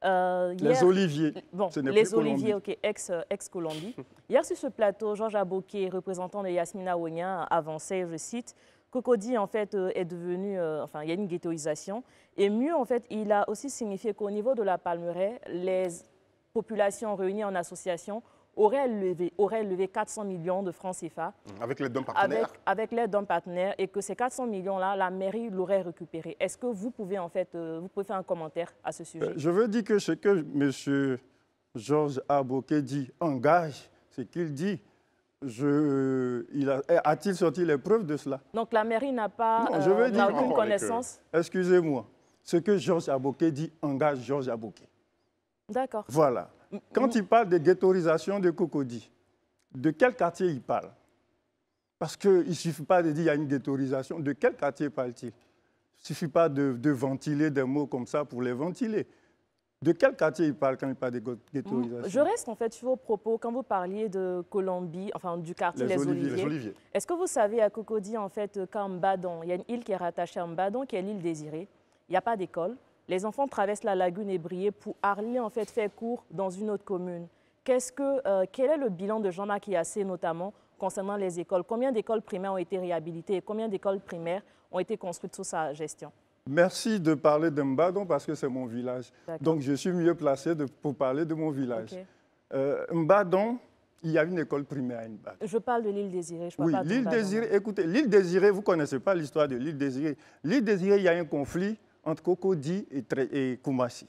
Les Oliviers, bon, ce n'est les plus Oliviers, Colombie. ok, ex-Colombie. Hier, sur ce plateau, Georges Aboké, représentant de Yasmina Ouenia, avançait, je cite, Cocody, en fait, est devenu, enfin, il y a une ghettoisation. Et mieux, en fait, il a aussi signifié qu'au niveau de la Palmeraie, les populations réunies en association auraient levé 400 millions de francs CFA. Avec l'aide d'un partenaire. Avec l'aide d'un partenaire, et que ces 400 millions-là, la mairie l'aurait récupéré. Est-ce que vous pouvez, en fait, vous pouvez faire un commentaire à ce sujet? Je veux dire que ce que M. Georges Aboké dit engage, c'est qu'il dit, a-t-il sorti les preuves de cela? Donc la mairie n'a pas, Non, je veux dire, aucune connaissance? Excusez-moi, ce que Georges Aboké dit engage Georges Aboké. D'accord. Voilà. Quand il parle de ghettoisation de Cocody, de quel quartier il parle? Parce qu'il ne suffit pas de dire qu'il y a une ghettoisation. De quel quartier parle-t-il? Il ne suffit pas de ventiler des mots comme ça pour les ventiler. De quel quartier il parle quand il parle de ghettoisation? Je reste en fait sur vos propos quand vous parliez de Colombie, enfin du quartier Les Oliviers. Est-ce que vous savez à Cocody, en fait, qu'à Mbadon, il y a une île qui est rattachée à Mbadon, qui est l'île Désirée. Il n'y a pas d'école. Les enfants traversent la lagune Ébriée pour aller en fait faire cours dans une autre commune. Quel est le bilan de Jean-Marc Yassé notamment concernant les écoles? Combien d'écoles primaires ont été réhabilitées et combien d'écoles primaires ont été construites sous sa gestion? Merci de parler de Mbadon parce que c'est mon village. Donc je suis mieux placé pour parler de mon village. Okay. Mbadon, il y a une école primaire à Mbadon. Je parle de l'île Désirée. Oui, l'île Désirée, écoutez, l'île Désirée, vous ne connaissez pas l'histoire de l'île Désirée. L'île Désirée, il y a un conflit entre Cocody et Koumassi.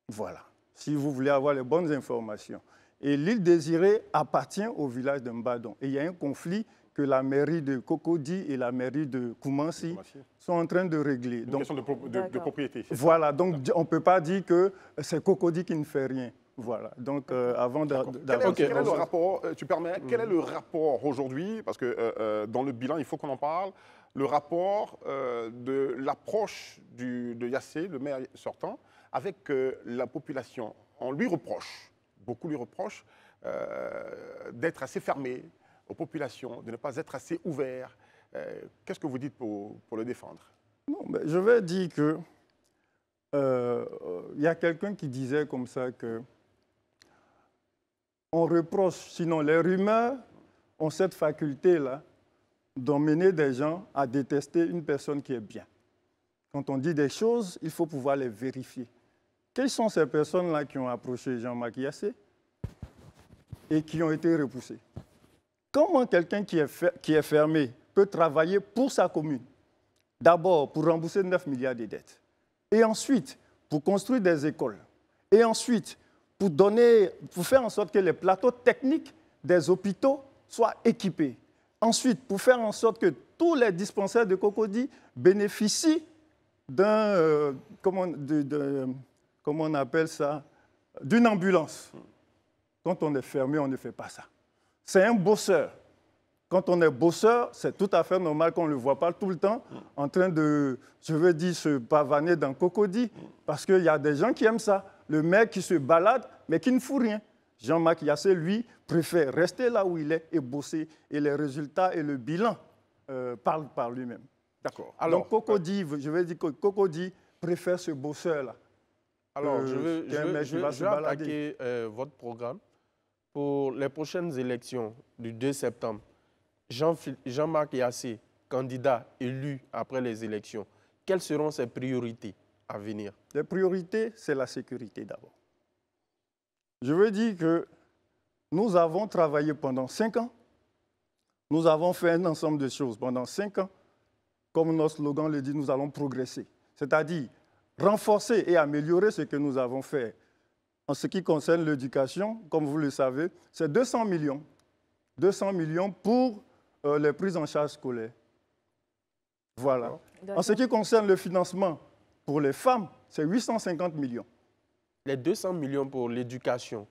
Voilà, si vous voulez avoir les bonnes informations. Et l'île Désirée appartient au village de Mbadon. Et il y a un conflit que la mairie de Cocody et la mairie de Koumassi sont en train de régler. Une question de propriété. Voilà, donc on ne peut pas dire que c'est Cocody qui ne fait rien. Voilà, donc avant d'avoir... Quel est le rapport, tu permets, quel est le rapport aujourd'hui, parce que dans le bilan, il faut qu'on en parle, le rapport de l'approche de Yassé, le maire sortant, avec la population? On lui reproche, beaucoup lui reprochent, d'être assez fermé aux populations, de ne pas être assez ouvert. Qu'est-ce que vous dites pour le défendre? Non, mais je vais dire que y a quelqu'un qui disait comme ça que on reproche, sinon les rumeurs ont cette faculté-là d'emmener des gens à détester une personne qui est bien. Quand on dit des choses, il faut pouvoir les vérifier. Quelles sont ces personnes-là qui ont approché Jean-Marc Yassé et qui ont été repoussées? Comment quelqu'un qui est fermé peut travailler pour sa commune? D'abord, pour rembourser 9 milliards de dettes. Et ensuite, pour construire des écoles. Et ensuite, pour faire en sorte que les plateaux techniques des hôpitaux soient équipés. Ensuite, pour faire en sorte que tous les dispensaires de Cocody bénéficient d'un, comment on appelle ça, d'une ambulance. Quand on est fermé, on ne fait pas ça. C'est un bosseur. Quand on est bosseur, c'est tout à fait normal qu'on ne le voit pas tout le temps en train de, je veux dire, se pavaner dans Cocody, parce qu'il y a des gens qui aiment ça. Le mec qui se balade, mais qui ne fout rien. Jean-Marc Yassé, lui, préfère rester là où il est et bosser. Et les résultats et le bilan parlent par lui-même. D'accord. Donc Cocody, je vais dire que Cocody préfère ce bosseur-là. Alors, je vais attaquer votre programme. Pour les prochaines élections du 2 septembre, Jean-Marc Yassé, candidat élu après les élections, quelles seront ses priorités? à venir? Les priorités, c'est la sécurité d'abord. Je veux dire que nous avons travaillé pendant 5 ans. Nous avons fait un ensemble de choses pendant 5 ans. Comme notre slogan le dit, nous allons progresser. C'est-à-dire renforcer et améliorer ce que nous avons fait. En ce qui concerne l'éducation, comme vous le savez, c'est 200 millions. 200 millions pour les prises en charge scolaires. Voilà. En ce qui concerne le financement pour les femmes, c'est 850 millions. Les 200 millions pour l'éducation,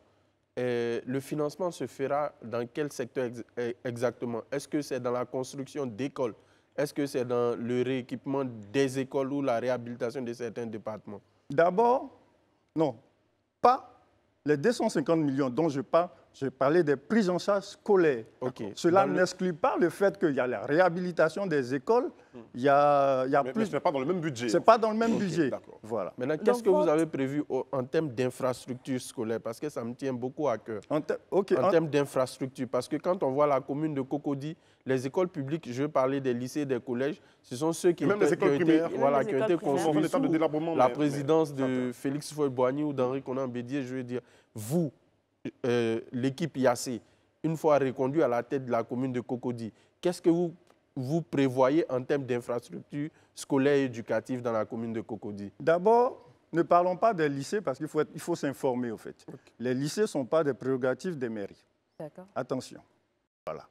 le financement se fera dans quel secteur exactement? Est-ce que c'est dans la construction d'écoles? Est-ce que c'est dans le rééquipement des écoles ou la réhabilitation de certains départements? D'abord, non, pas les 250 millions dont je parle. Je parlais des prises en charge scolaires. Okay. Cela n'exclut pas le fait qu'il y a la réhabilitation des écoles. Il y a mais plus. ce n'est pas dans le même budget. Ce n'est pas dans le même budget. Voilà. Maintenant, qu'est-ce que vous avez prévu en termes d'infrastructures scolaires? Parce que ça me tient beaucoup à cœur. En termes d'infrastructures, parce que quand on voit la commune de Cocody, les écoles publiques, je veux parler des lycées, des collèges, ce sont ceux qui ont été construits sous la présidence de Félix Houphouët-Boigny ou d'Henri Konan Bédié. Je veux dire, vous, l'équipe IAC, une fois reconduit à la tête de la commune de Cocody, qu'est-ce que vous prévoyez en termes d'infrastructures scolaires et éducatives dans la commune de Cocody? D'abord, ne parlons pas des lycées parce qu'il faut s'informer, au fait. Okay. Les lycées ne sont pas des prérogatives des mairies. Attention. Voilà.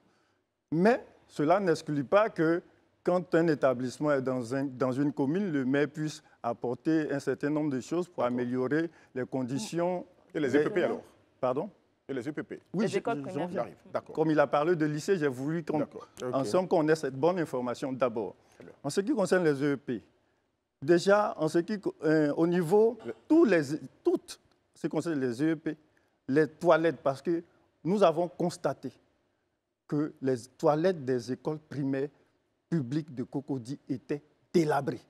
Mais cela n'exclut pas que quand un établissement est dans une commune, le maire puisse apporter un certain nombre de choses pour améliorer les conditions. Et les EPP alors? Pardon? Et les EPP? Oui, j'arrive. Comme il a parlé de lycée, j'ai voulu ensemble qu'on ait cette bonne information d'abord. En ce qui concerne les EEP, déjà, au niveau, toutes ce qui concerne les EEP, les toilettes, parce que nous avons constaté que les toilettes des écoles primaires publiques de Cocody étaient délabrées.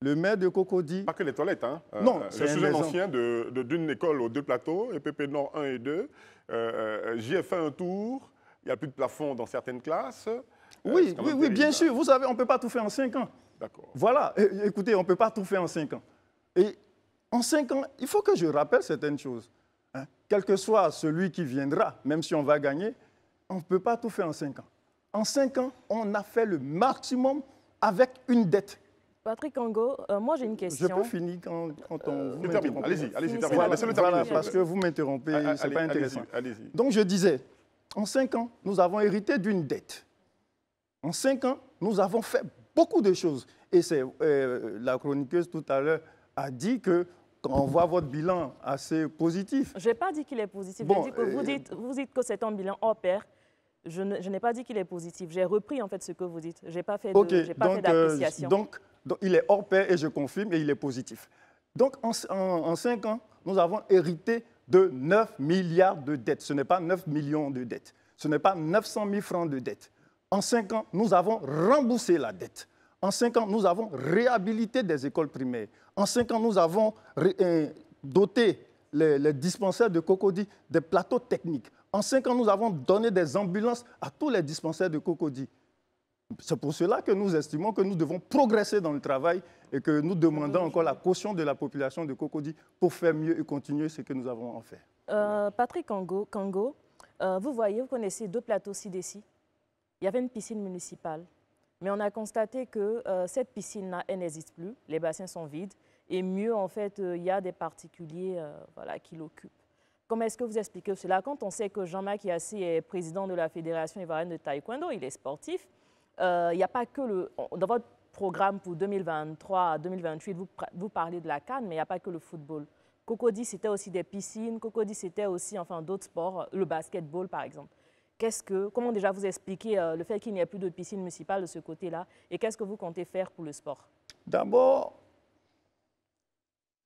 Le maire de Cocody... Pas que les toilettes, hein. Non, je suis un ancien d'une école aux 2 plateaux, EPP Nord 1 et 2. J'y ai fait un tour. Il n'y a plus de plafond dans certaines classes. Oui, bien sûr. Vous savez, on ne peut pas tout faire en 5 ans. D'accord. Voilà. Écoutez, on ne peut pas tout faire en 5 ans. Et en 5 ans, il faut que je rappelle certaines choses. Hein. Quel que soit celui qui viendra, même si on va gagner, on ne peut pas tout faire en 5 ans. En 5 ans, on a fait le maximum avec une dette. Patrick Ango, moi j'ai une question. Je peux finir quand on vous m'interrompt. Allez-y, laissez-le terminer. Voilà, parce que vous m'interrompez, ce n'est pas intéressant. Donc je disais, en 5 ans, nous avons hérité d'une dette. En 5 ans, nous avons fait beaucoup de choses. Et la chroniqueuse tout à l'heure a dit que quand on voit votre bilan assez positif. Je n'ai pas dit qu'il est positif. Bon, que vous dites que c'est un bilan hors pair. Je n'ai pas dit qu'il est positif. J'ai repris en fait ce que vous dites. Je n'ai pas fait d'appréciation. Donc, il est hors pair et je confirme et il est positif. Donc, en 5 ans, nous avons hérité de 9 milliards de dettes. Ce n'est pas 9 millions de dettes. Ce n'est pas 900 000 francs de dettes. En 5 ans, nous avons remboursé la dette. En 5 ans, nous avons réhabilité des écoles primaires. En 5 ans, nous avons doté les dispensaires de Cocody des plateaux techniques. En 5 ans, nous avons donné des ambulances à tous les dispensaires de Cocody. C'est pour cela que nous estimons que nous devons progresser dans le travail et que nous demandons encore la caution de la population de Cocody pour faire mieux et continuer ce que nous avons en fait. Patrick Kango, vous connaissez 2 plateaux ci-dessous. Il y avait une piscine municipale, mais on a constaté que cette piscine-là, elle n'existe plus. Les bassins sont vides et mieux, en fait, il y a des particuliers qui l'occupent. Comment est-ce que vous expliquez cela quand on sait que Jean-Marc Yassé est président de la Fédération ivoirienne de taekwondo, il est sportif? Il n'y a pas que dans votre programme pour 2023 à 2028, vous parlez de la CAN, mais il n'y a pas que le football. Cocody, c'était aussi des piscines. Cocody, c'était aussi d'autres sports, le basketball par exemple. Comment déjà vous expliquez le fait qu'il n'y ait plus de piscine municipale de ce côté-là et qu'est-ce que vous comptez faire pour le sport? D'abord,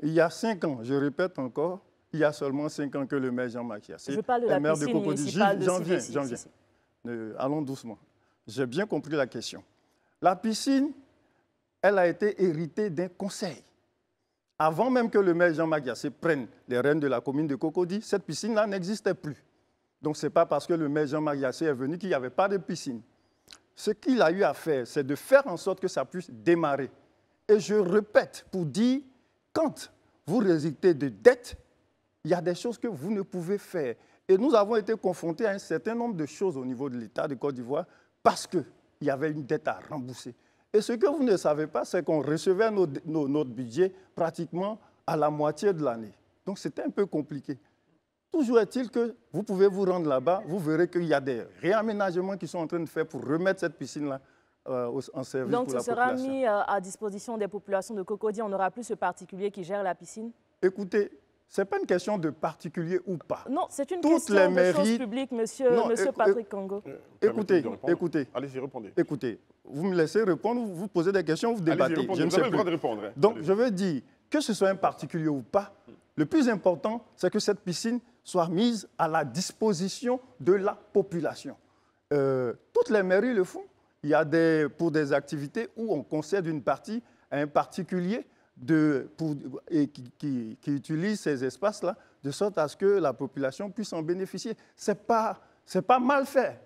il y a 5 ans, je répète encore, il y a seulement 5 ans que le maire Jean-Marc Yassé je parle de la piscine municipale de J'en viens. Allons doucement. J'ai bien compris la question. La piscine, elle a été héritée d'un conseil. Avant même que le maire Jean-Marc Yassé prenne les rênes de la commune de Cocody, cette piscine-là n'existait plus. Donc, ce n'est pas parce que le maire Jean-Marc Yassé est venu qu'il n'y avait pas de piscine. Ce qu'il a eu à faire, c'est de faire en sorte que ça puisse démarrer. Et je répète pour dire, quand vous résultez de dettes, il y a des choses que vous ne pouvez faire. Et nous avons été confrontés à un certain nombre de choses au niveau de l'État de Côte d'Ivoire parce qu'il y avait une dette à rembourser. Et ce que vous ne savez pas, c'est qu'on recevait notre budget pratiquement à la moitié de l'année. Donc c'était un peu compliqué. Toujours est-il que vous pouvez vous rendre là-bas, vous verrez qu'il y a des réaménagements qui sont en train de faire pour remettre cette piscine-là en service donc, pour la population. Donc ce sera mis à disposition des populations de Cocody, on n'aura plus ce particulier qui gère la piscine? Écoutez, ce n'est pas une question de particulier ou pas. Non, c'est une question de choses publiques, monsieur Patrick Kango. Écoutez. Allez-y, répondez. Écoutez, vous me laissez répondre, vous posez des questions, vous débattez. Je ne sais pas le droit de répondre. Hein. Donc, je veux dire, que ce soit un particulier ou pas, le plus important, c'est que cette piscine soit mise à la disposition de la population. Toutes les mairies le font. Il y a pour des activités où on concède une partie à un particulier qui utilise ces espaces-là de sorte à ce que la population puisse en bénéficier. Ce n'est pas mal fait.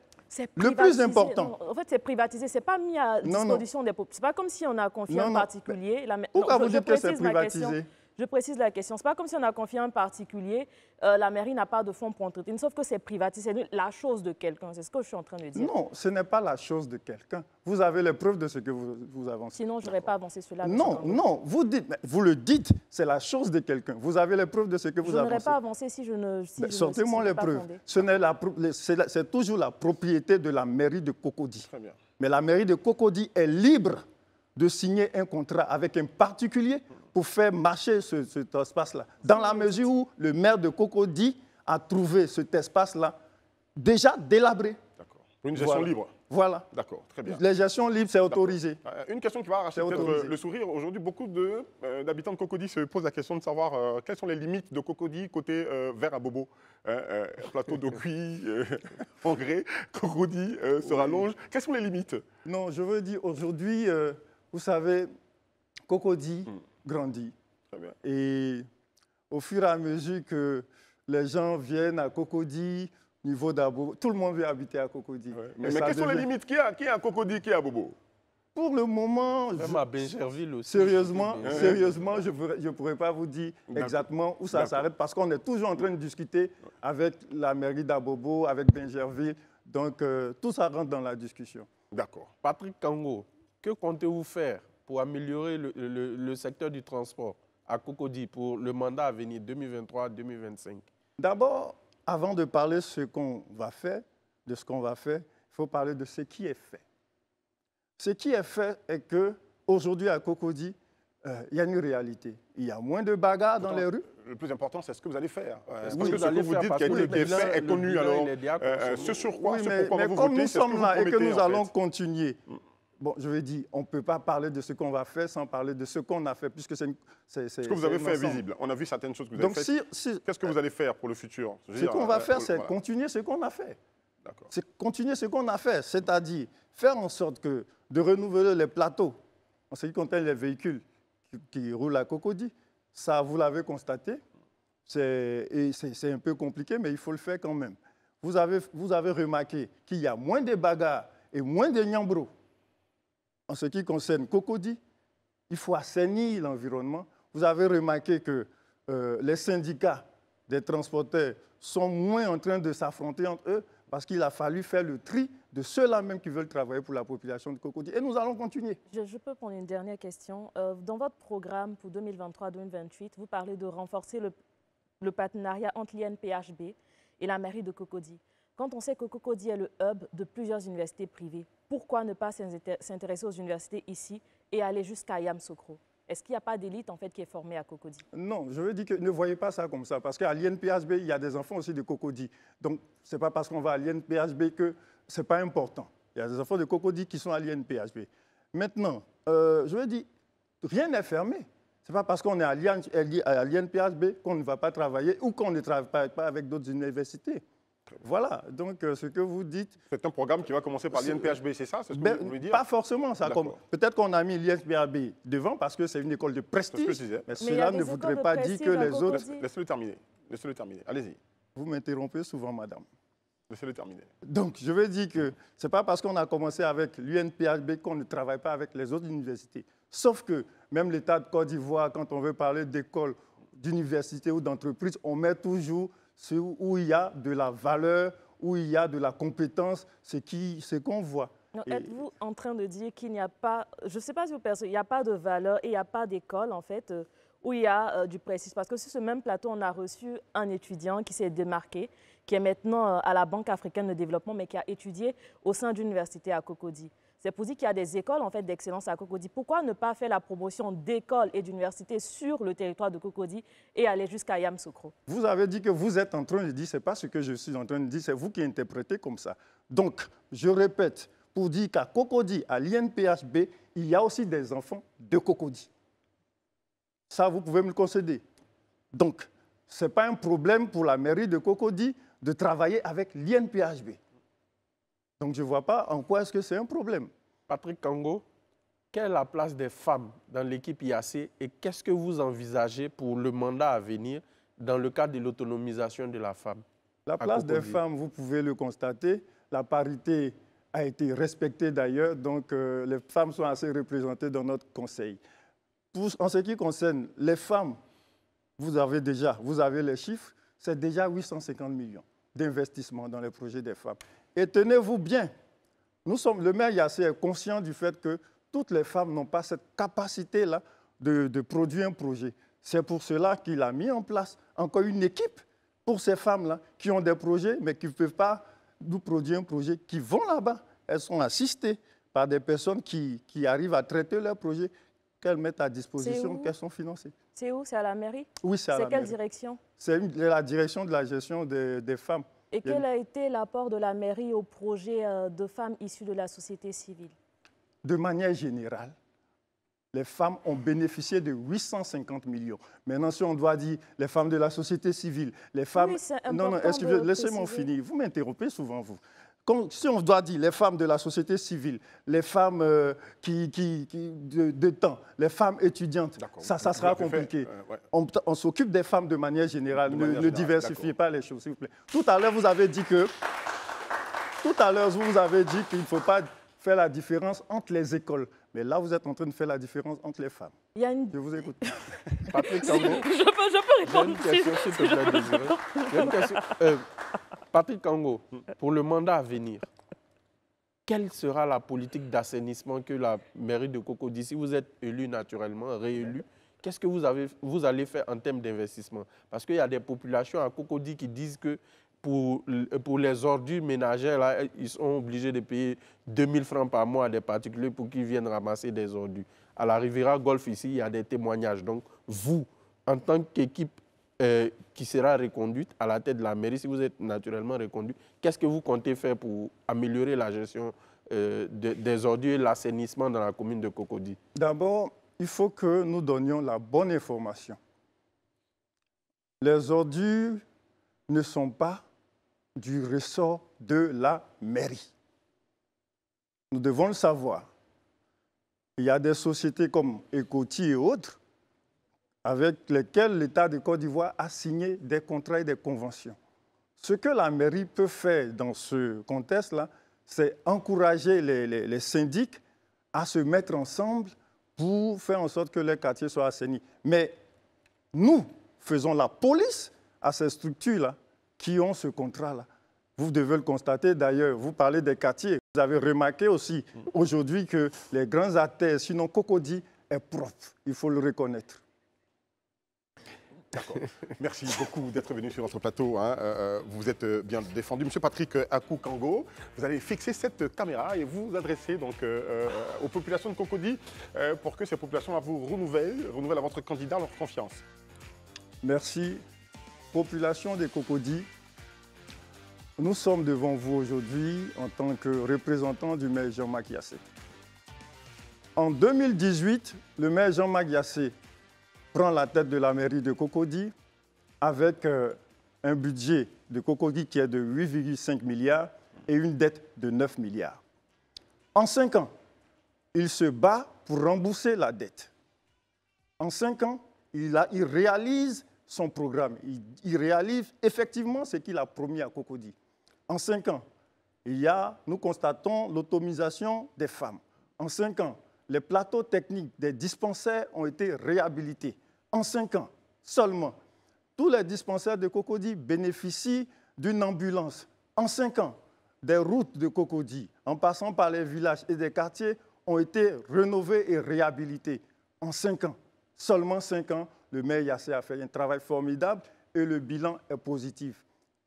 Le plus important. Non, en fait, c'est privatisé. Ce n'est pas mis à disposition des populations. Ce n'est pas comme si on a confié un particulier. Pourquoi vous dites que c'est privatisé? Je précise la question. Ce n'est pas comme si on a confié un particulier, la mairie n'a pas de fonds pour entretenir, sauf que c'est privatisé, c'est la chose de quelqu'un. C'est ce que je suis en train de dire. Non, ce n'est pas la chose de quelqu'un. Vous avez les preuves de ce que vous avancez. Sinon, je n'aurais pas avancé cela. Non, vous le dites, c'est la chose de quelqu'un. Vous avez les preuves de ce que vous avancez. Je n'aurais pas avancé si je ne... Sortez-moi les preuves. C'est toujours la propriété de la mairie de Cocody. Très bien. Mais la mairie de Cocody est libre de signer un contrat avec un particulier pour faire marcher cet espace-là. Dans la mesure où le maire de Cocody a trouvé cet espace-là déjà délabré. D'accord. Une gestion libre. Voilà. D'accord, très bien. Les gestions libres, c'est autorisé. Une question qui va arracher peut-être le sourire. Aujourd'hui, beaucoup d'habitants de Cocody se posent la question de savoir quelles sont les limites de Cocody côté verre à bobo. Plateau d'eau cuit, engrais, Cocody se rallonge. Quelles sont les limites? Non, je veux dire, aujourd'hui, vous savez, Cocody grandit. Très bien. Et au fur et à mesure que les gens viennent à Cocody, niveau d'Abobo, tout le monde veut habiter à Cocody. Ouais. Mais quelles sont les limites? Qui est à Cocody, qui est à Bobo? Pour le moment, même à Bingerville aussi. Sérieusement, je ne pourrais pas vous dire exactement où ça s'arrête parce qu'on est toujours en train de discuter avec la mairie d'Abobo, avec Bingerville. Donc, tout ça rentre dans la discussion. D'accord. Patrick Kango, que comptez-vous faire pour améliorer le secteur du transport à Cocody pour le mandat à venir 2023-2025? D'abord, avant de parler de ce qu'on va faire, il faut parler de ce qui est fait. Ce qui est fait est qu'aujourd'hui à Cocody, il y a une réalité. Il y a moins de bagarres dans les rues. Le plus important, c'est ce que vous allez faire. Parce que ce que vous dites qui est fait est connu. Alors, ce sur quoi, mais comme nous sommes là et que nous allons continuer, bon, je veux dire, on ne peut pas parler de ce qu'on va faire sans parler de ce qu'on a fait, puisque c'est ce que vous avez fait est visible. On a vu certaines choses que vous avez faites. Qu'est-ce que vous allez faire pour le futur? Ce qu'on va faire, c'est continuer ce qu'on a fait. C'est continuer ce qu'on a fait, c'est-à-dire faire en sorte de renouveler les plateaux en ce qui concerne les véhicules qui roulent à Cocody. Ça, vous l'avez constaté, c'est un peu compliqué, mais il faut le faire quand même. Vous avez remarqué qu'il y a moins de bagarres et moins de nyambro. En ce qui concerne Cocody, il faut assainir l'environnement. Vous avez remarqué que les syndicats des transporteurs sont moins en train de s'affronter entre eux parce qu'il a fallu faire le tri de ceux-là même qui veulent travailler pour la population de Cocody. Et nous allons continuer. Je peux prendre une dernière question. Dans votre programme pour 2023-2028, vous parlez de renforcer le partenariat entre l'INPHB et la mairie de Cocody. Quand on sait que Cocody est le hub de plusieurs universités privées, pourquoi ne pas s'intéresser aux universités ici et aller jusqu'à Yamoussoukro? Est-ce qu'il n'y a pas d'élite en fait, qui est formée à Cocody? Non, je veux dire que ne voyez pas ça comme ça, parce qu'à l'INPHB, il y a des enfants aussi de Cocody. Donc, ce n'est pas parce qu'on va à l'INPHB que ce n'est pas important. Il y a des enfants de Cocody qui sont à l'INPHB. Maintenant, je veux dire, rien n'est fermé. Ce n'est pas parce qu'on est à l'INPHB qu'on ne va pas travailler ou qu'on ne travaille pas avec d'autres universités. Voilà, donc ce que vous dites... C'est un programme qui va commencer par l'INPHB, c'est ça? C'est ce que vous voulez dire? Pas forcément. Peut-être qu'on a mis l'INPHB devant parce que c'est une école de prestige, mais cela ne voudrait pas dire que les autres... Laissez-le terminer. Laissez-le terminer. Allez-y. Vous m'interrompez souvent, madame. Laissez-le terminer. Donc, je veux dire que ce n'est pas parce qu'on a commencé avec l'UNPHB qu'on ne travaille pas avec les autres universités. Sauf que même l'État de Côte d'Ivoire, quand on veut parler d'école, d'université ou d'entreprise, on met toujours où il y a de la valeur, où il y a de la compétence, ce qu'on voit. Êtes-vous en train de dire qu'il n'y a pas, je ne sais pas si vous percevez, il n'y a pas de valeur et il n'y a pas d'école, en fait, où il y a du précis? Parce que sur ce même plateau, on a reçu un étudiant qui s'est démarqué, qui est maintenant à la Banque africaine de développement, mais qui a étudié au sein d'une université à Cocody. C'est pour dire qu'il y a des écoles en fait, d'excellence à Cocody. Pourquoi ne pas faire la promotion d'écoles et d'universités sur le territoire de Cocody et aller jusqu'à Yamoussoukro? Vous avez dit que vous êtes en train de dire, ce n'est pas ce que je suis en train de dire, c'est vous qui interprétez comme ça. Donc, je répète, pour dire qu'à Cocody, à l'INPHB, il y a aussi des enfants de Cocody. Ça, vous pouvez me le concéder. Donc, ce n'est pas un problème pour la mairie de Cocody de travailler avec l'INPHB. Donc, je ne vois pas en quoi est-ce que c'est un problème. Patrick Kango, quelle est la place des femmes dans l'équipe IAC et qu'est-ce que vous envisagez pour le mandat à venir dans le cadre de l'autonomisation de la femme? La place des femmes, vous pouvez le constater, la parité a été respectée d'ailleurs, donc les femmes sont assez représentées dans notre conseil. En ce qui concerne les femmes, vous avez les chiffres, c'est déjà 850 millions d'investissements dans les projets des femmes. Et tenez-vous bien, le maire Yassé est conscient du fait que toutes les femmes n'ont pas cette capacité-là de produire un projet. C'est pour cela qu'il a mis en place encore une équipe pour ces femmes-là qui ont des projets, mais qui ne peuvent pas nous produire un projet, qui vont là-bas. Elles sont assistées par des personnes qui arrivent à traiter leurs projets, qu'elles mettent à disposition, qu'elles sont financées. C'est où? C'est à la mairie? Oui, c'est à la mairie. C'est quelle direction? C'est la direction de la gestion des femmes. Et quel a été l'apport de la mairie au projet de femmes issues de la société civile? De manière générale, les femmes ont bénéficié de 850 millions. Maintenant, si on doit dire les femmes de la société civile, les femmes... Oui, non, excusez-moi, laissez-moi finir. Vous m'interrompez souvent, vous. Si on doit dire les femmes de la société civile, les femmes de temps, les femmes étudiantes, ça sera compliqué. On s'occupe des femmes de manière générale. Ne diversifiez pas les choses, s'il vous plaît. Tout à l'heure, vous avez dit qu'il ne faut pas faire la différence entre les écoles. Mais là, vous êtes en train de faire la différence entre les femmes. Je vous écoute. Patrick Kango. Je peux répondre. J'ai une question, s'il te plaît, Désiré. J'ai une question. Patrick Kango, pour le mandat à venir, quelle sera la politique d'assainissement que la mairie de Cocody, si vous êtes élu naturellement, réélu, qu'est-ce que vous allez faire en termes d'investissement? Parce qu'il y a des populations à Cocody qui disent que pour les ordures ménagères, là, ils sont obligés de payer 2000 francs par mois à des particuliers pour qu'ils viennent ramasser des ordures. À la Riviera Golf, ici, il y a des témoignages. Donc, vous, en tant qu'équipe qui sera reconduite à la tête de la mairie, si vous êtes naturellement reconduit, qu'est-ce que vous comptez faire pour améliorer la gestion des ordures et l'assainissement dans la commune de Cocody? D'abord, il faut que nous donnions la bonne information. Les ordures ne sont pas du ressort de la mairie. Nous devons le savoir. Il y a des sociétés comme Ecoti et autres avec lesquelles l'État de Côte d'Ivoire a signé des contrats et des conventions. Ce que la mairie peut faire dans ce contexte-là, c'est encourager les syndics à se mettre ensemble pour faire en sorte que les quartiers soient assainis. Mais nous faisons la police à ces structures-là qui ont ce contrat-là. Vous devez le constater d'ailleurs, vous parlez des quartiers. Vous avez remarqué aussi aujourd'hui que les grands artères, sinon Cocody, est propre. Il faut le reconnaître. D'accord. Merci beaucoup d'être venu sur notre plateau. Vous êtes bien défendu. Monsieur Patrick Akou Kango, vous allez fixer cette caméra et vous adresser donc, aux populations de Cocody pour que ces populations vous renouvellent à votre candidat leur confiance. Merci. Population de Cocody, nous sommes devant vous aujourd'hui en tant que représentants du maire Jean-Marc Yassé. En 2018, le maire Jean-Marc Yassé prend la tête de la mairie de Cocody avec un budget de Cocody qui est de 8,5 milliards et une dette de 9 milliards. En 5 ans, il se bat pour rembourser la dette. En 5 ans, il réalise son programme. Il réalise effectivement ce qu'il a promis à Cocody. En 5 ans, nous constatons l'autonomisation des femmes. En 5 ans, les plateaux techniques des dispensaires ont été réhabilités. En 5 ans seulement, tous les dispensaires de Cocody bénéficient d'une ambulance. En 5 ans, des routes de Cocody, en passant par les villages et des quartiers, ont été rénovées et réhabilitées. En 5 ans, seulement 5 ans, le maire Yassé a fait un travail formidable et le bilan est positif.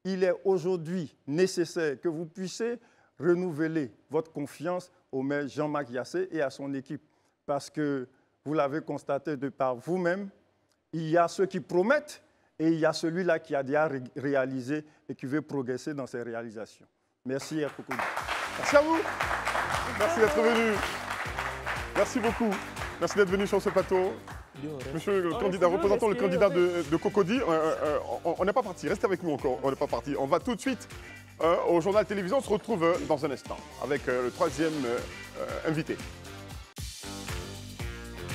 Il est aujourd'hui nécessaire que vous puissiez renouveler votre confiance au maire Jean-Marc Yassé et à son équipe. Parce que, vous l'avez constaté de par vous-même, il y a ceux qui promettent et il y a celui-là qui a déjà réalisé et qui veut progresser dans ses réalisations. Merci à Cocody. Merci à vous. Merci d'être venu. Merci beaucoup. Merci d'être venu sur ce plateau. Monsieur le candidat, représentant le candidat de Cocody, on n'est pas parti, restez avec nous encore, on n'est pas parti. On va tout de suite au journal télévision, on se retrouve dans un instant avec le troisième invité.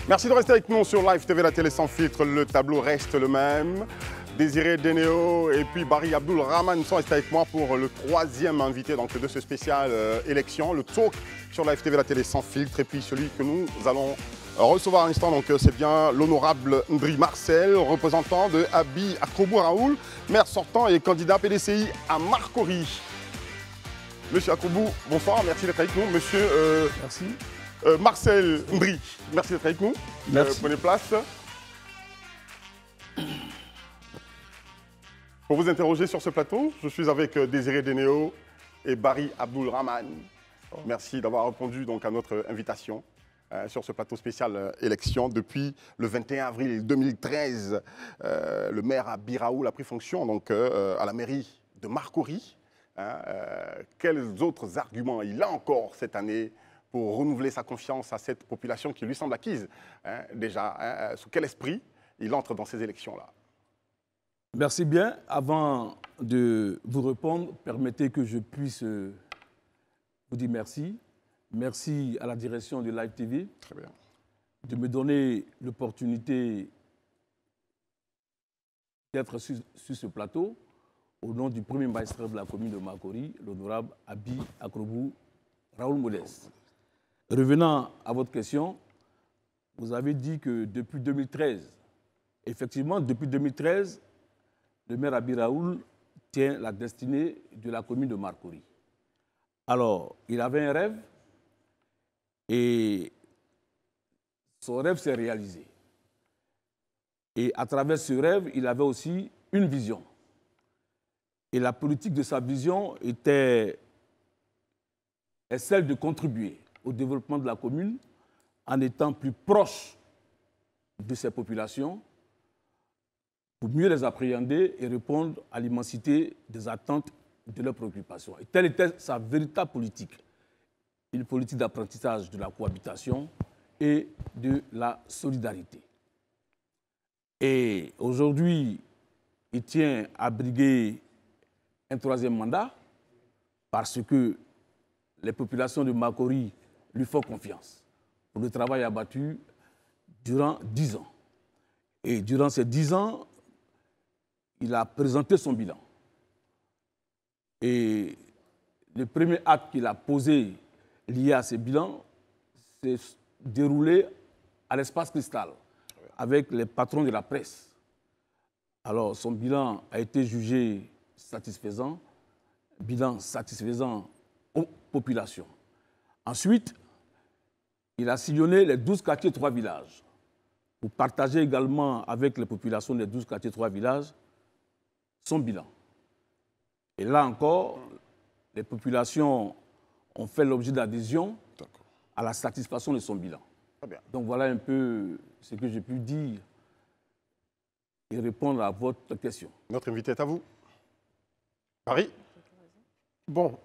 Merci de rester avec nous sur Live TV, la télé sans filtre, le tableau reste le même. Désiré Deneo et puis Barry Abdul Rahman sont restés avec moi pour le troisième invité donc, de ce spécial élection, le talk sur Live TV, la télé sans filtre. Et puis celui que nous allons recevoir à l'instant, donc c'est bien l'honorable Ndri Marcel, représentant de Abi Akrobou Raoul, maire sortant et candidat PDCI à Marcory. Monsieur Akrobou, bonsoir, merci d'être avec nous. Monsieur merci. Marcel Ndri, merci d'être avec nous. Prenez place. Pour vous interroger sur ce plateau, je suis avec Désiré Deneo et Barry Abdul Rahman. Merci d'avoir répondu donc, à notre invitation sur ce plateau spécial élection. Depuis le 21 avril 2013, le maire Abi Raoul a pris fonction donc, à la mairie de Marcory. Quels autres arguments il a encore cette année pour renouveler sa confiance à cette population qui lui semble acquise déjà sous quel esprit il entre dans ces élections-là? Merci bien. Avant de vous répondre, permettez que je puisse vous dire merci. Merci à la direction de Live TV de me donner l'opportunité d'être sur ce plateau au nom du premier magistrat de la commune de Marcory, l'honorable Abi Akrobou Raoul Modeste. Revenant à votre question, vous avez dit que depuis 2013, effectivement, depuis 2013, le maire Abi Raoul tient la destinée de la commune de Marcory. Alors, il avait un rêve et son rêve s'est réalisé. Et à travers ce rêve, il avait aussi une vision. Et la politique de sa vision est celle de contribuer au développement de la commune en étant plus proche de ses populations, pour mieux les appréhender et répondre à l'immensité des attentes de leurs préoccupations. Et telle était sa véritable politique. Une politique d'apprentissage de la cohabitation et de la solidarité. Et aujourd'hui, il tient à briguer un troisième mandat parce que les populations de Marcory lui font confiance pour le travail abattu durant 10 ans. Et durant ces 10 ans, il a présenté son bilan. Et le premier acte qu'il a posé lié à ce bilan s'est déroulé à l'Espace Cristal avec les patrons de la presse. Alors, son bilan a été jugé satisfaisant, bilan satisfaisant aux populations. Ensuite, il a sillonné les 12 quartiers 3 villages pour partager également avec les populations des 12 quartiers 3 villages son bilan. Et là encore, les populations ont fait l'objet d'adhésion à la satisfaction de son bilan. Donc voilà un peu ce que j'ai pu dire et répondre à votre question. Notre invité est à vous. Paris. Bon,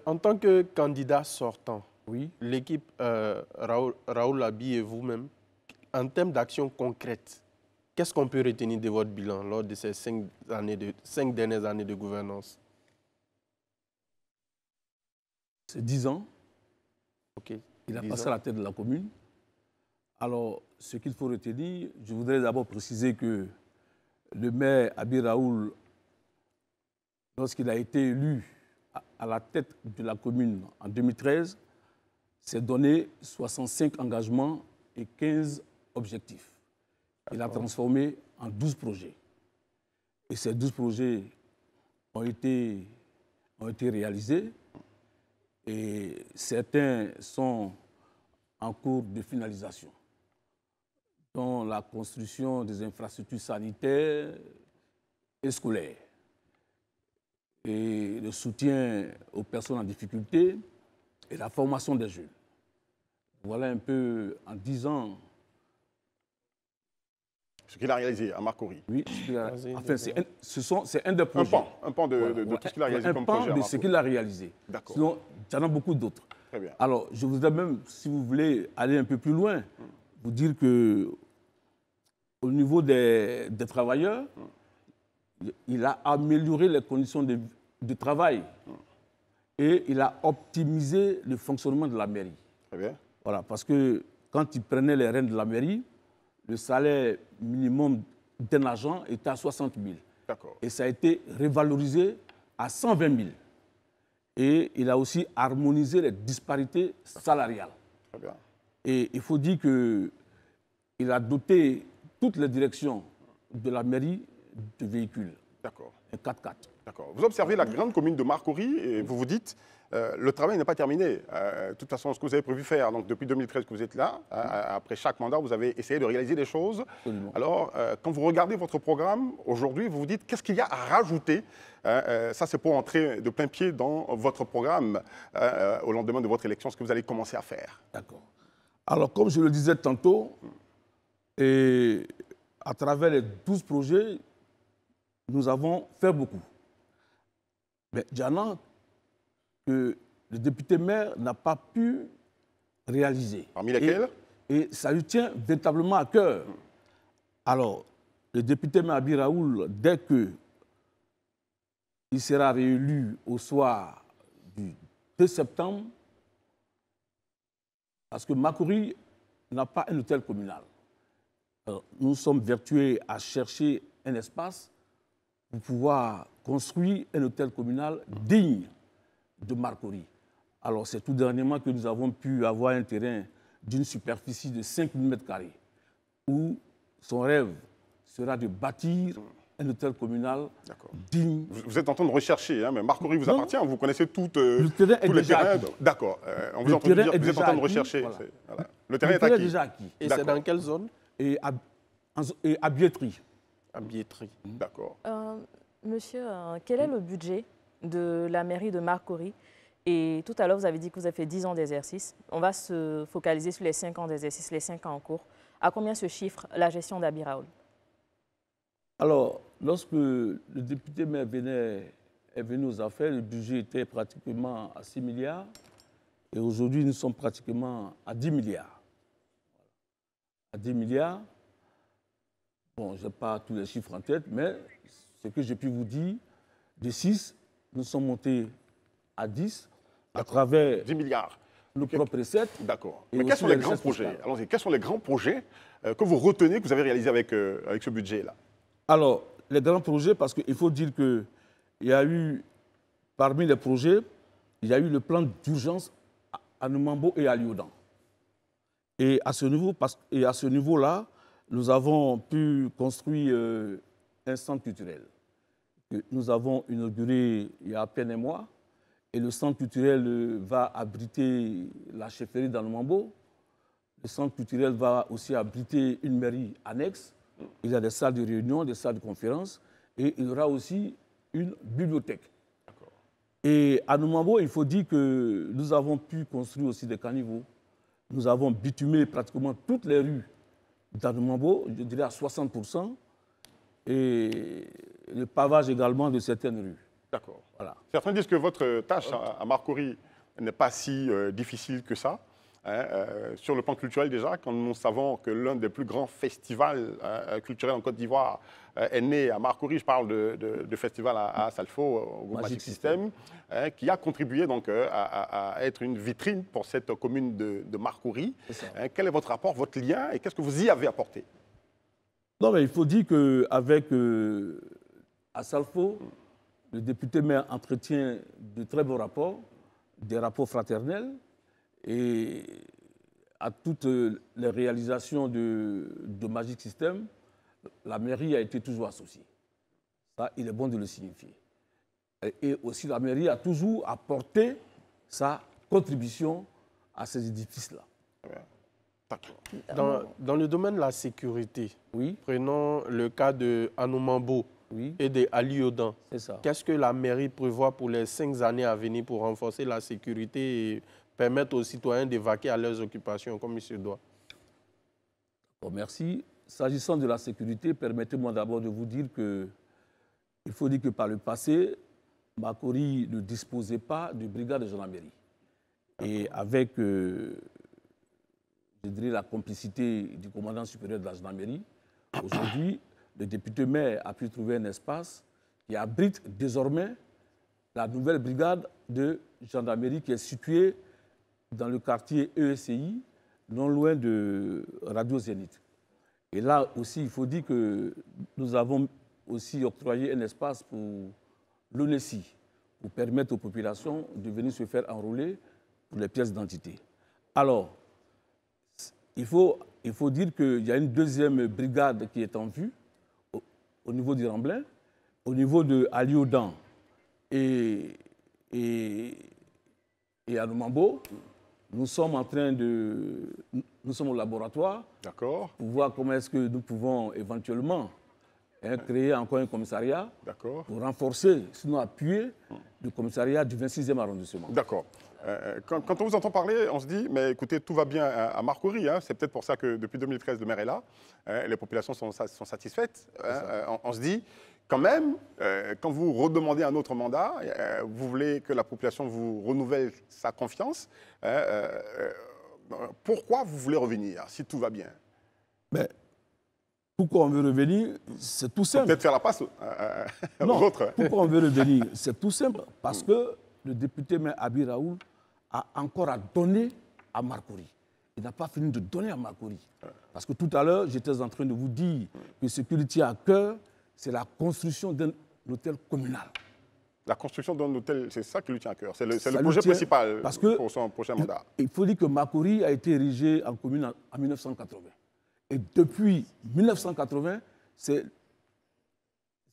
en tant que candidat sortant, oui, l'équipe Raoul Abi et vous-même, en termes d'actions concrètes, qu'est-ce qu'on peut retenir de votre bilan lors de ces 5 dernières années de gouvernance? C'est 10 ans. Okay. Il a passé à la tête de la commune. Alors, ce qu'il faut retenir, je voudrais d'abord préciser que le maire Abi Raoul, lorsqu'il a été élu à la tête de la commune en 2013, s'est donné 65 engagements et 15 objectifs. Il a transformé en 12 projets. Et ces 12 projets ont été réalisés et certains sont en cours de finalisation, dont la construction des infrastructures sanitaires et scolaires et le soutien aux personnes en difficulté et la formation des jeunes. Voilà un peu en 10 ans. Ce qu'il a réalisé à Marcory. Oui, enfin, c'est un des projets. Un pan de tout ce qu'il a réalisé comme projet. Un pan de ce qu'il a réalisé. D'accord. Sinon, il y en a beaucoup d'autres. Très bien. Alors, je voudrais même, si vous voulez aller un peu plus loin, vous dire que au niveau des travailleurs, il a amélioré les conditions de travail et il a optimisé le fonctionnement de la mairie. Très bien. Voilà, parce que quand il prenait les rênes de la mairie, le salaire minimum d'un agent était à 60 000. D'accord. Et ça a été revalorisé à 120 000. Et il a aussi harmonisé les disparités salariales. Très bien. Et il faut dire qu'il a doté toutes les directions de la mairie de véhicules. D'accord. Un 4x4. D'accord. Vous observez la grande commune de Marcory et vous vous dites, le travail n'est pas terminé. De toute façon, ce que vous avez prévu faire, donc depuis 2013 que vous êtes là, après chaque mandat, vous avez essayé de réaliser des choses. Absolument. Alors, quand vous regardez votre programme aujourd'hui, vous vous dites, qu'est-ce qu'il y a à rajouter? Ça, c'est pour entrer de plein pied dans votre programme au lendemain de votre élection, ce que vous allez commencer à faire. D'accord. Alors, comme je le disais tantôt, et à travers les 12 projets, nous avons fait beaucoup. Mais Diana, que le député maire n'a pas pu réaliser. Parmi lesquels? Et ça lui tient véritablement à cœur. Alors, le député maire Abi Raoul, dès qu'il sera réélu au soir du 2 septembre, parce que Marcory n'a pas un hôtel communal. Alors, nous sommes vertueux à chercher un espace pour pouvoir construire un hôtel communal digne de Marcory. Alors, c'est tout dernièrement que nous avons pu avoir un terrain d'une superficie de 5 000 m², où son rêve sera de bâtir un hôtel communal digne. Vous êtes en train de rechercher, hein, mais Marcory vous appartient, vous connaissez tous le terrain tous les terrains. D'accord. On vous entend dire que vous êtes en train de rechercher. Voilà. Voilà. Le terrain est acquis. Déjà acquis. Et c'est dans quelle zone? Et à Bietterie. À Bietterie. D'accord. Monsieur, quel est le budget de la mairie de Marcory? Et tout à l'heure, vous avez dit que vous avez fait 10 ans d'exercice. On va se focaliser sur les 5 ans d'exercice, les 5 ans en cours. À combien se chiffre la gestion d'Abi Raoul? Alors, lorsque le député maire est venu aux affaires, le budget était pratiquement à 6 milliards. Et aujourd'hui, nous sommes pratiquement à 10 milliards. À 10 milliards. Bon, je n'ai pas tous les chiffres en tête, mais ce que j'ai pu vous dire, de 6, nous sommes montés à 10 à travers 10 milliards. nos propres recettes. D'accord. Mais quels sont les grands projets? Allons-y. Quels sont les grands projets que vous retenez, que vous avez réalisés avec ce budget-là? Alors, les grands projets, parce qu'il faut dire qu'il y a eu, parmi les projets, il y a eu le plan d'urgence à Numambo et à Lyodan. Et à ce niveau-là, nous avons pu construire un centre culturel que nous avons inauguré il y a à peine un mois. Et le centre culturel va abriter la chefferie dans Numambo. Le centre culturel va aussi abriter une mairie annexe. Il y a des salles de réunion, des salles de conférence. Et il y aura aussi une bibliothèque. Et à Numambo, il faut dire que nous avons pu construire aussi des caniveaux. Nous avons bitumé pratiquement toutes les rues d'Anumambo, je dirais à 60%, et le pavage également de certaines rues. D'accord. Voilà. Certains disent que votre tâche à Marcory n'est pas si difficile que ça. Hein, sur le plan culturel déjà, quand nous savons que l'un des plus grands festivals culturels en Côte d'Ivoire est né à Marcory, je parle de festival à Salfo, au groupe Magic System, qui a contribué donc à être une vitrine pour cette commune de Marcory. Quel est votre rapport, votre lien et qu'est-ce que vous y avez apporté? Non, mais il faut dire qu'avec à Salfo, le député maire entretient de très bons rapports, des rapports fraternels, et à toutes les réalisations de Magic System, la mairie a été toujours associée. Ça, il est bon de le signifier. Et aussi, la mairie a toujours apporté sa contribution à ces édifices-là. Dans le domaine de la sécurité, oui, prenons le cas de Anoumambo, oui, et de Ali Odan. Qu'est-ce que la mairie prévoit pour les 5 années à venir pour renforcer la sécurité et permettre aux citoyens d'évacuer à leurs occupations comme il se doit? Bon, merci. S'agissant de la sécurité, permettez-moi d'abord de vous dire que il faut dire que par le passé, Makori ne disposait pas de brigade de gendarmerie. Et avec, je dirais, la complicité du commandant supérieur de la gendarmerie, aujourd'hui, le député maire a pu trouver un espace qui abrite désormais la nouvelle brigade de gendarmerie qui est située dans le quartier ESCI, non loin de Radio Zénith. Et là aussi, il faut dire que nous avons aussi octroyé un espace pour l'ONESI, pour permettre aux populations de venir se faire enrôler pour les pièces d'identité. Alors, il faut dire qu'il y a une deuxième brigade qui est en vue au niveau du Ramblin, au niveau de Ali Odan et Anoumambo. Nous sommes en train de... Nous sommes au laboratoire pour voir comment est-ce que nous pouvons éventuellement créer encore un commissariat pour renforcer, sinon appuyer, le commissariat du 26e arrondissement. D'accord. Quand on vous entend parler, on se dit, mais écoutez, tout va bien à Marcory. Hein. C'est peut-être pour ça que depuis 2013, le maire est là. Les populations sont satisfaites. On se dit, quand même, quand vous redemandez un autre mandat, vous voulez que la population vous renouvelle sa confiance. Pourquoi vous voulez revenir, si tout va bien? Mais pourquoi on veut revenir? C'est tout simple. Peut-être faire la passe aux autres. Pourquoi on veut revenir? C'est tout simple. Parce que le député maire Abi Raoul a encore à donner à Marcory. Il n'a pas fini de donner à Marcory. Parce que tout à l'heure, j'étais en train de vous dire que ce qui lui tient à cœur, c'est la construction d'un hôtel communal. La construction d'un hôtel, c'est ça qui lui tient à cœur. C'est le projet principal pour son prochain mandat. Il faut dire que Marcory a été érigé en commune en 1980. Et depuis 1980, c'est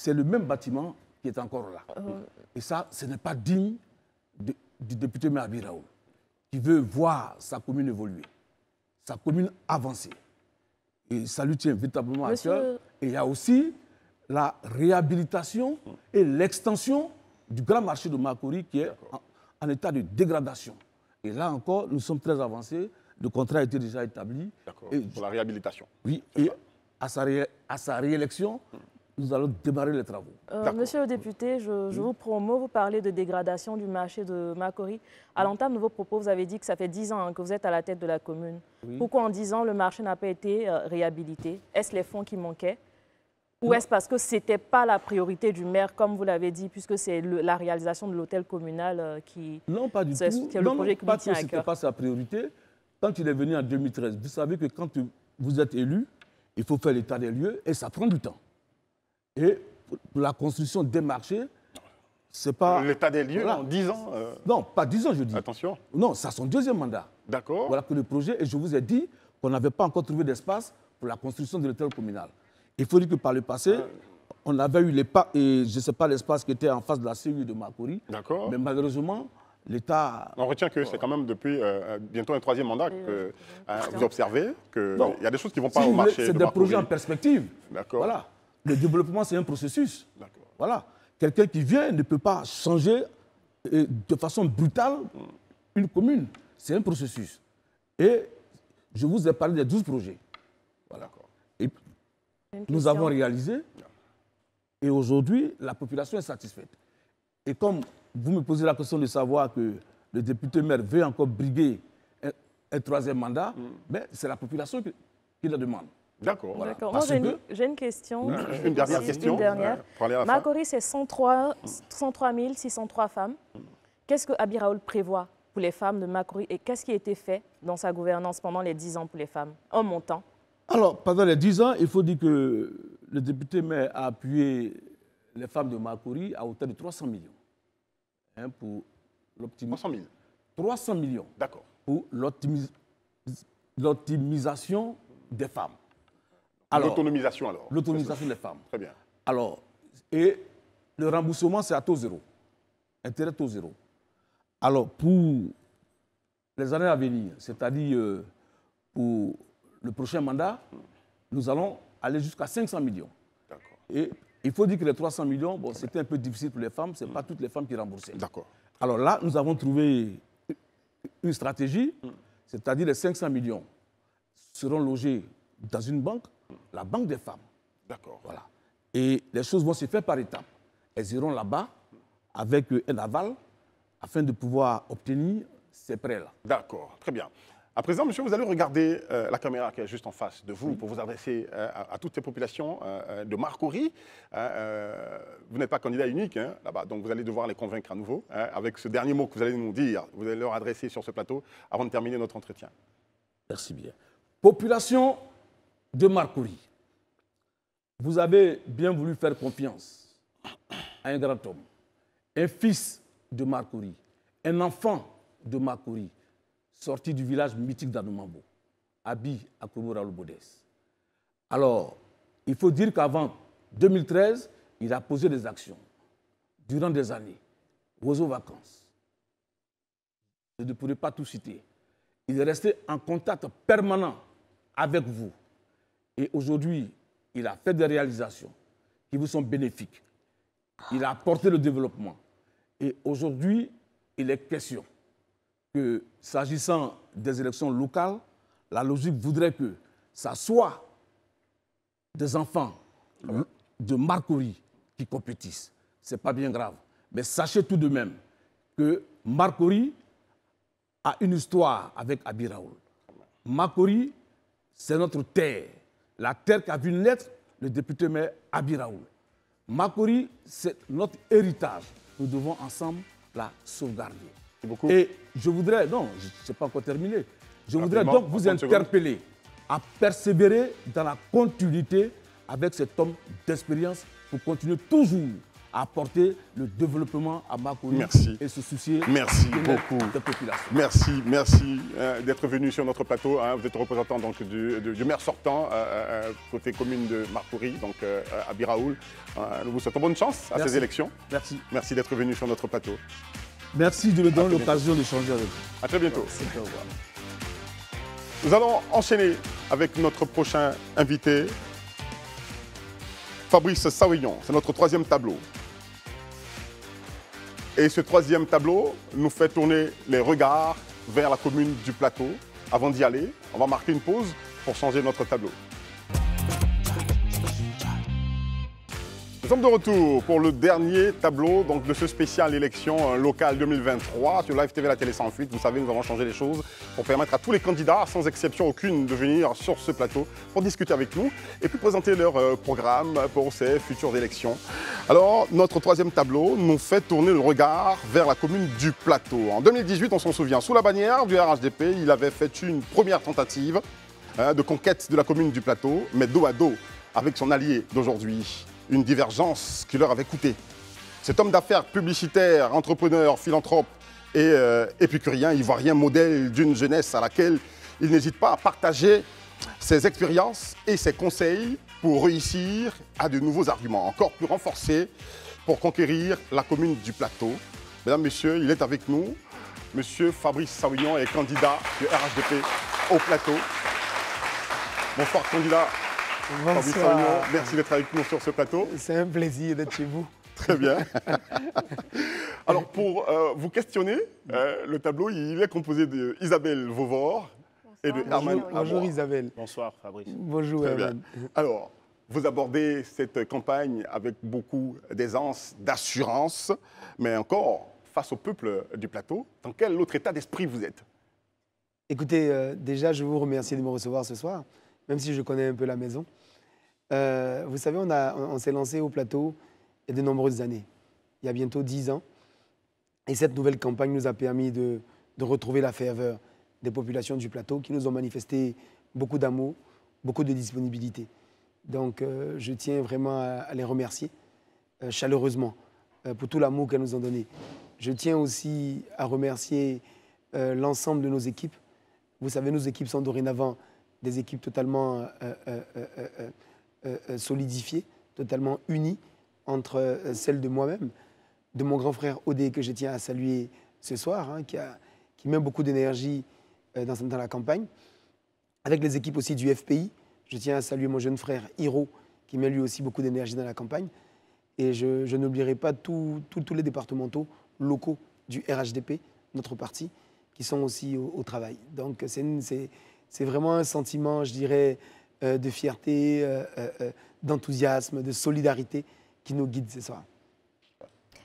le même bâtiment qui est encore là. Et ça, ce n'est pas digne du député maire Abi Raoul, qui veut voir sa commune évoluer, sa commune avancer. Et ça lui tient véritablement à cœur. Et il y a aussi la réhabilitation et l'extension du grand marché de Marcory qui est en état de dégradation. Et là encore, nous sommes très avancés. Le contrat a été déjà établi. Pour la réhabilitation. Oui, et à sa réélection, nous allons démarrer les travaux. Monsieur le député, je vous promeus, vous parlez de dégradation du marché de Marcory. À l'entame de vos propos, vous avez dit que ça fait 10 ans que vous êtes à la tête de la commune. Oui. Pourquoi en 10 ans, le marché n'a pas été réhabilité? Est-ce les fonds qui manquaient? Ou est-ce parce que ce n'était pas la priorité du maire, comme vous l'avez dit, puisque c'est la réalisation de l'hôtel communal qui... Non, pas du tout. C'est le projet qui lui tient à cœur. Ce n'était pas sa priorité. Quand il est venu en 2013, vous savez que quand vous êtes élu, il faut faire l'état des lieux et ça prend du temps. Et pour la construction des marchés, c'est pas... L'état des lieux en 10 ans Non, pas 10 ans, je dis. Attention. Non, c'est son deuxième mandat. D'accord. Voilà que le projet, et je vous ai dit qu'on n'avait pas encore trouvé d'espace pour la construction de l'hôtel communal. Il faut dire que par le passé, on avait eu l'espace qui était en face de la CEU de Marcory. D'accord. Mais malheureusement, l'État... On retient que c'est quand même depuis bientôt un 3e mandat que vous observez qu'il y a des choses qui ne vont pas au marché. C'est des projets en perspective. D'accord. Voilà. Le développement, c'est un processus. D'accord. Voilà. Quelqu'un qui vient ne peut pas changer de façon brutale une commune. C'est un processus. Et je vous ai parlé des 12 projets. Voilà. Et nous avons réalisé. Et aujourd'hui, la population est satisfaite. Et comme vous me posez la question de savoir que le député maire veut encore briguer un 3e mandat, c'est la population qui le demande. D'accord. Voilà. Moi, j'ai une question. Une dernière question. Marcory, c'est 103 603 femmes. Qu'est-ce que Abi Raoul prévoit pour les femmes de Marcory et qu'est-ce qui a été fait dans sa gouvernance pendant les 10 ans pour les femmes, en montant? Alors, pendant les 10 ans, il faut dire que le député maire a appuyé les femmes de Marcory à hauteur de 300 millions. Hein, pour 300 000. 300 millions. D'accord. Pour l'optimisation des femmes. L'autonomisation alors. L'autonomisation des femmes. Très bien. Alors, et le remboursement, c'est à taux zéro. Intérêt taux zéro. Alors, pour les années à venir, c'est-à-dire pour le prochain mandat, nous allons aller jusqu'à 500 millions. D'accord. Et il faut dire que les 300 millions, bon, c'était un peu difficile pour les femmes, ce n'est pas toutes les femmes qui remboursaient. D'accord. Alors là, nous avons trouvé une stratégie, c'est-à-dire les 500 millions seront logés dans une banque, la banque des femmes. D'accord. Voilà. Et les choses vont se faire par étapes. Elles iront là-bas avec un aval afin de pouvoir obtenir ces prêts-là. D'accord, très bien. À présent, monsieur, vous allez regarder la caméra qui est juste en face de vous pour vous adresser à toutes ces populations de Marcory. Vous n'êtes pas candidat unique là-bas, donc vous allez devoir les convaincre à nouveau avec ce dernier mot que vous allez nous dire. Vous allez leur adresser sur ce plateau avant de terminer notre entretien. Merci bien. Population de Marcory, vous avez bien voulu faire confiance à un grand homme, un fils de Marcory, un enfant de Marcory, sorti du village mythique d'Anoumambo, Abi Akobo-Raoul-Bodès. Alors, il faut dire qu'avant 2013, il a posé des actions durant des années. Oiseaux vacances. Je ne pourrais pas tout citer. Il est resté en contact permanent avec vous. Et aujourd'hui, il a fait des réalisations qui vous sont bénéfiques. Il a apporté le développement. Et aujourd'hui, il est question que, s'agissant des élections locales, la logique voudrait que ça soit des enfants de Marcory qui compétissent. Ce n'est pas bien grave. Mais sachez tout de même que Marcory a une histoire avec Abi Raoul. Marcory, c'est notre terre. La terre qu'a vu naître le député-maire Abi Raoul. Marcory, c'est notre héritage. Nous devons ensemble la sauvegarder. Et je voudrais, non, je n'ai pas encore terminé, je voudrais donc vous interpeller à persévérer dans la continuité avec cet homme d'expérience pour continuer toujours à apporter le développement à Marcory et se soucier des populations. Merci d'être venu sur notre plateau. Vous êtes représentant donc, du maire sortant, côté commune de Marcory, donc Abi Raoul. Nous vous souhaitons bonne chance à ces élections. Merci. Merci d'être venu sur notre plateau. Merci de me donner l'occasion d'échanger avec vous. À très bientôt. Nous allons enchaîner avec notre prochain invité, Fabrice Sawignon. C'est notre troisième tableau. Et ce troisième tableau nous fait tourner les regards vers la commune du Plateau. Avant d'y aller, on va marquer une pause pour changer notre tableau. Nous sommes de retour pour le dernier tableau donc, de ce spécial élection locale 2023 sur Live TV, la télé sans fuite. Vous savez, nous avons changé les choses pour permettre à tous les candidats, sans exception aucune, de venir sur ce plateau pour discuter avec nous et puis présenter leur programme pour ces futures élections. Alors, notre troisième tableau nous fait tourner le regard vers la commune du Plateau. En 2018, on s'en souvient, sous la bannière du RHDP, il avait fait une première tentative de conquête de la commune du Plateau, mais dos à dos avec son allié d'aujourd'hui. Une divergence qui leur avait coûté. Cet homme d'affaires publicitaire, entrepreneur, philanthrope et épicurien, ivoirien, modèle d'une jeunesse à laquelle il n'hésite pas à partager ses expériences et ses conseils pour réussir à de nouveaux arguments, encore plus renforcés pour conquérir la commune du Plateau. Mesdames, Messieurs, il est avec nous. Monsieur Fabrice Sawignon est candidat du RHDP au Plateau. Bonsoir, candidat. Bonsoir. Merci d'être avec nous sur ce plateau. C'est un plaisir d'être chez vous. Très bien. Alors, pour vous questionner, le tableau, il est composé d'Isabelle Vauvor et de Herman. Bonjour Isabelle. Bonsoir Fabrice. Bonjour Herman. Alors, vous abordez cette campagne avec beaucoup d'aisance, d'assurance, mais encore face au peuple du Plateau, dans quel autre état d'esprit vous êtes? Écoutez, déjà, je vous remercie de me recevoir ce soir, même si je connais un peu la maison. Vous savez, on s'est lancé au Plateau il y a de nombreuses années, il y a bientôt 10 ans. Et cette nouvelle campagne nous a permis de retrouver la ferveur des populations du Plateau qui nous ont manifesté beaucoup d'amour, beaucoup de disponibilité. Donc, je tiens vraiment à les remercier chaleureusement pour tout l'amour qu'elles nous ont donné. Je tiens aussi à remercier l'ensemble de nos équipes. Vous savez, nos équipes sont dorénavant des équipes totalement solidifiées, totalement unies entre celles de moi-même, de mon grand frère Odé, que je tiens à saluer ce soir, hein, qui met beaucoup d'énergie dans la campagne, avec les équipes aussi du FPI. Je tiens à saluer mon jeune frère Hiro, qui met lui aussi beaucoup d'énergie dans la campagne. Et je n'oublierai pas tous les départementaux locaux du RHDP, notre parti, qui sont aussi au travail. Donc c'est vraiment un sentiment, je dirais, de fierté, d'enthousiasme, de solidarité qui nous guide ce soir.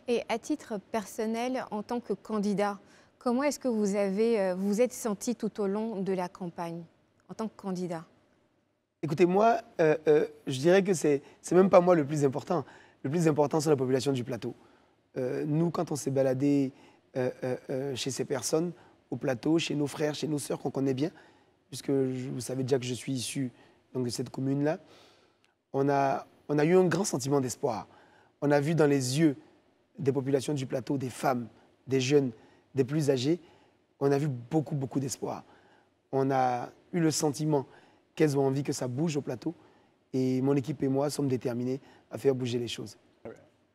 Et à titre personnel, en tant que candidat, comment est-ce que vous êtes senti tout au long de la campagne, en tant que candidat? Écoutez, moi, je dirais que c'est même pas moi le plus important. Le plus important, c'est la population du plateau. Nous, quand on s'est baladé chez ces personnes, au plateau, chez nos frères, chez nos sœurs qu'on connaît bien, puisque vous savez déjà que je suis issu donc, de cette commune-là, on a eu un grand sentiment d'espoir. On a vu dans les yeux des populations du plateau, des femmes, des jeunes, des plus âgés, on a vu beaucoup, beaucoup d'espoir. On a eu le sentiment qu'elles ont envie que ça bouge au plateau. Et mon équipe et moi sommes déterminés à faire bouger les choses.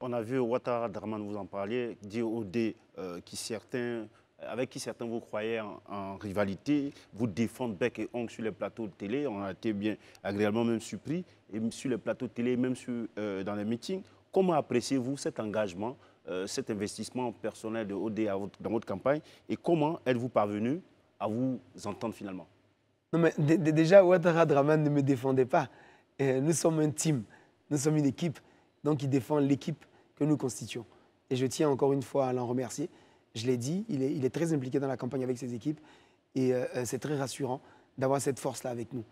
On a vu Ouattara Draman, vous en parliez, dire au dé avec qui certains vous croyaient en rivalité, vous défendre bec et ongle sur les plateaux de télé. On a été bien agréablement même surpris, et sur les plateaux de télé, même dans les meetings. Comment appréciez-vous cet engagement, cet investissement personnel de OD dans votre campagne, et comment êtes-vous parvenu à vous entendre finalement? Non, mais déjà, Ouattara Draman ne me défendait pas. Nous sommes un team, nous sommes une équipe, donc il défend l'équipe que nous constituons. Et je tiens encore une fois à l'en remercier. Je l'ai dit, il est très impliqué dans la campagne avec ses équipes et c'est très rassurant d'avoir cette force-là avec nous.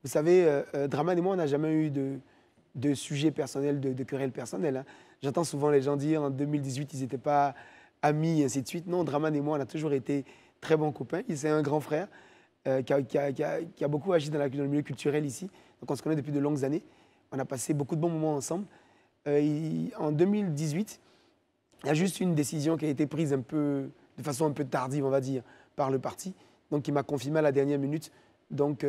Vous savez, Draman et moi, on n'a jamais eu de sujet personnel, de querelle personnelle. Hein. J'entends souvent les gens dire en 2018, ils n'étaient pas amis, et ainsi de suite. Non, Draman et moi, on a toujours été très bons copains. C'est un grand frère qui a beaucoup agi dans le milieu culturel ici. Donc on se connaît depuis de longues années. On a passé beaucoup de bons moments ensemble. En 2018, il y a juste une décision qui a été prise de façon un peu tardive, on va dire, par le parti, donc qui m'a confirmé à la dernière minute donc,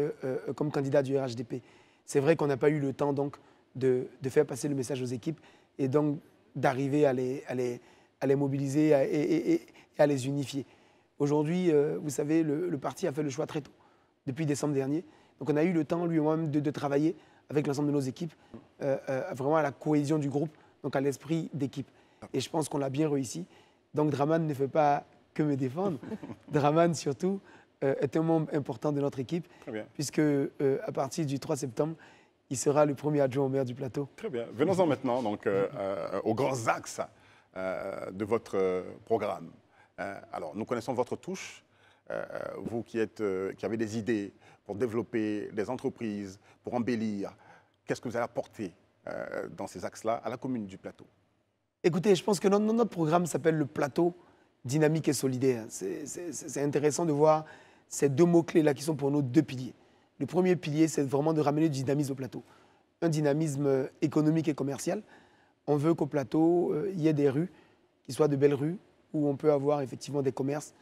comme candidat du RHDP. C'est vrai qu'on n'a pas eu le temps donc, de faire passer le message aux équipes et donc d'arriver à les mobiliser et à les unifier. Aujourd'hui, vous savez, le parti a fait le choix très tôt, depuis décembre dernier. Donc on a eu le temps, lui et moi-même, de travailler avec l'ensemble de nos équipes, vraiment à la cohésion du groupe, donc à l'esprit d'équipe. Et je pense qu'on l'a bien réussi. Donc Draman ne fait pas que me défendre. Draman, surtout, est un membre important de notre équipe, puisque à partir du 3 septembre, il sera le premier adjoint au maire du plateau. Très bien. Venons-en maintenant donc, aux grands axes de votre programme. Alors, nous connaissons votre touche. Vous qui avez des idées pour développer des entreprises, pour embellir, qu'est-ce que vous allez apporter dans ces axes-là à la commune du plateau? Écoutez, je pense que notre programme s'appelle le plateau dynamique et solidaire. C'est intéressant de voir ces deux mots-clés-là qui sont pour nous deux piliers. Le premier pilier, c'est vraiment de ramener du dynamisme au plateau. Un dynamisme économique et commercial. On veut qu'au plateau, il y ait des rues qui soient de belles rues, où on peut avoir effectivement des commerces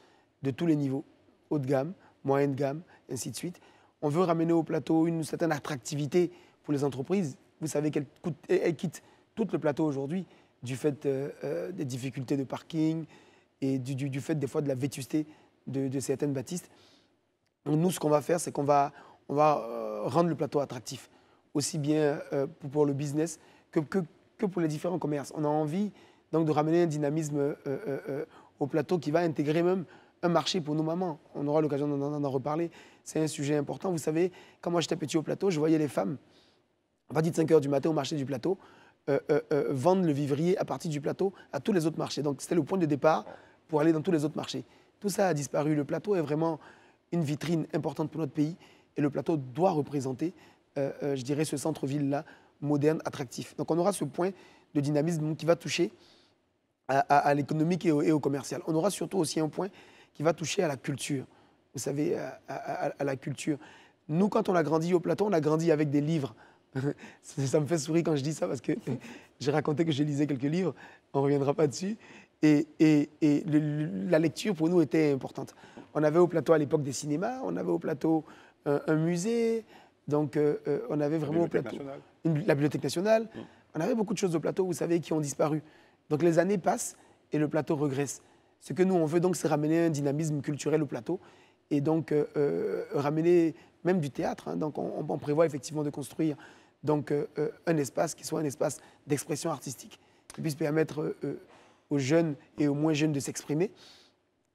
de tous les niveaux, haut de gamme, moyen de gamme, ainsi de suite. On veut ramener au plateau une certaine attractivité pour les entreprises. Vous savez qu'elles quittent tout le plateau aujourd'hui du fait des difficultés de parking et du fait des fois de la vétusté de certaines bâtisses. Donc nous, ce qu'on va faire, c'est qu'on va rendre le plateau attractif, aussi bien pour le business que pour les différents commerces. On a envie donc de ramener un dynamisme au plateau qui va intégrer même un marché pour nos mamans. On aura l'occasion d'en reparler. C'est un sujet important. Vous savez, quand moi j'étais petit au plateau, je voyais les femmes, à partir de 5 h du matin au marché du plateau, vendre le vivrier à partir du plateau à tous les autres marchés. Donc c'était le point de départ pour aller dans tous les autres marchés. Tout ça a disparu. Le plateau est vraiment une vitrine importante pour notre pays et le plateau doit représenter, je dirais, ce centre-ville-là, moderne, attractif. Donc on aura ce point de dynamisme qui va toucher à l'économique et au commercial. On aura surtout aussi un point qui va toucher à la culture. Vous savez, à la culture. Nous, quand on a grandi au plateau, on a grandi avec des livres Ça me fait sourire quand je dis ça parce que j'ai raconté que je lisais quelques livres, on ne reviendra pas dessus. Et la lecture, pour nous, était importante. On avait au plateau, à l'époque, des cinémas, on avait au plateau un musée, donc on avait vraiment au plateau la Bibliothèque nationale. On avait beaucoup de choses au plateau, vous savez, qui ont disparu. Donc les années passent et le plateau regresse. Ce que nous, on veut donc, c'est ramener un dynamisme culturel au plateau et donc ramener même du théâtre. Hein. Donc on prévoit effectivement de construire donc, un espace qui soit un espace d'expression artistique, qui puisse permettre aux jeunes et aux moins jeunes de s'exprimer.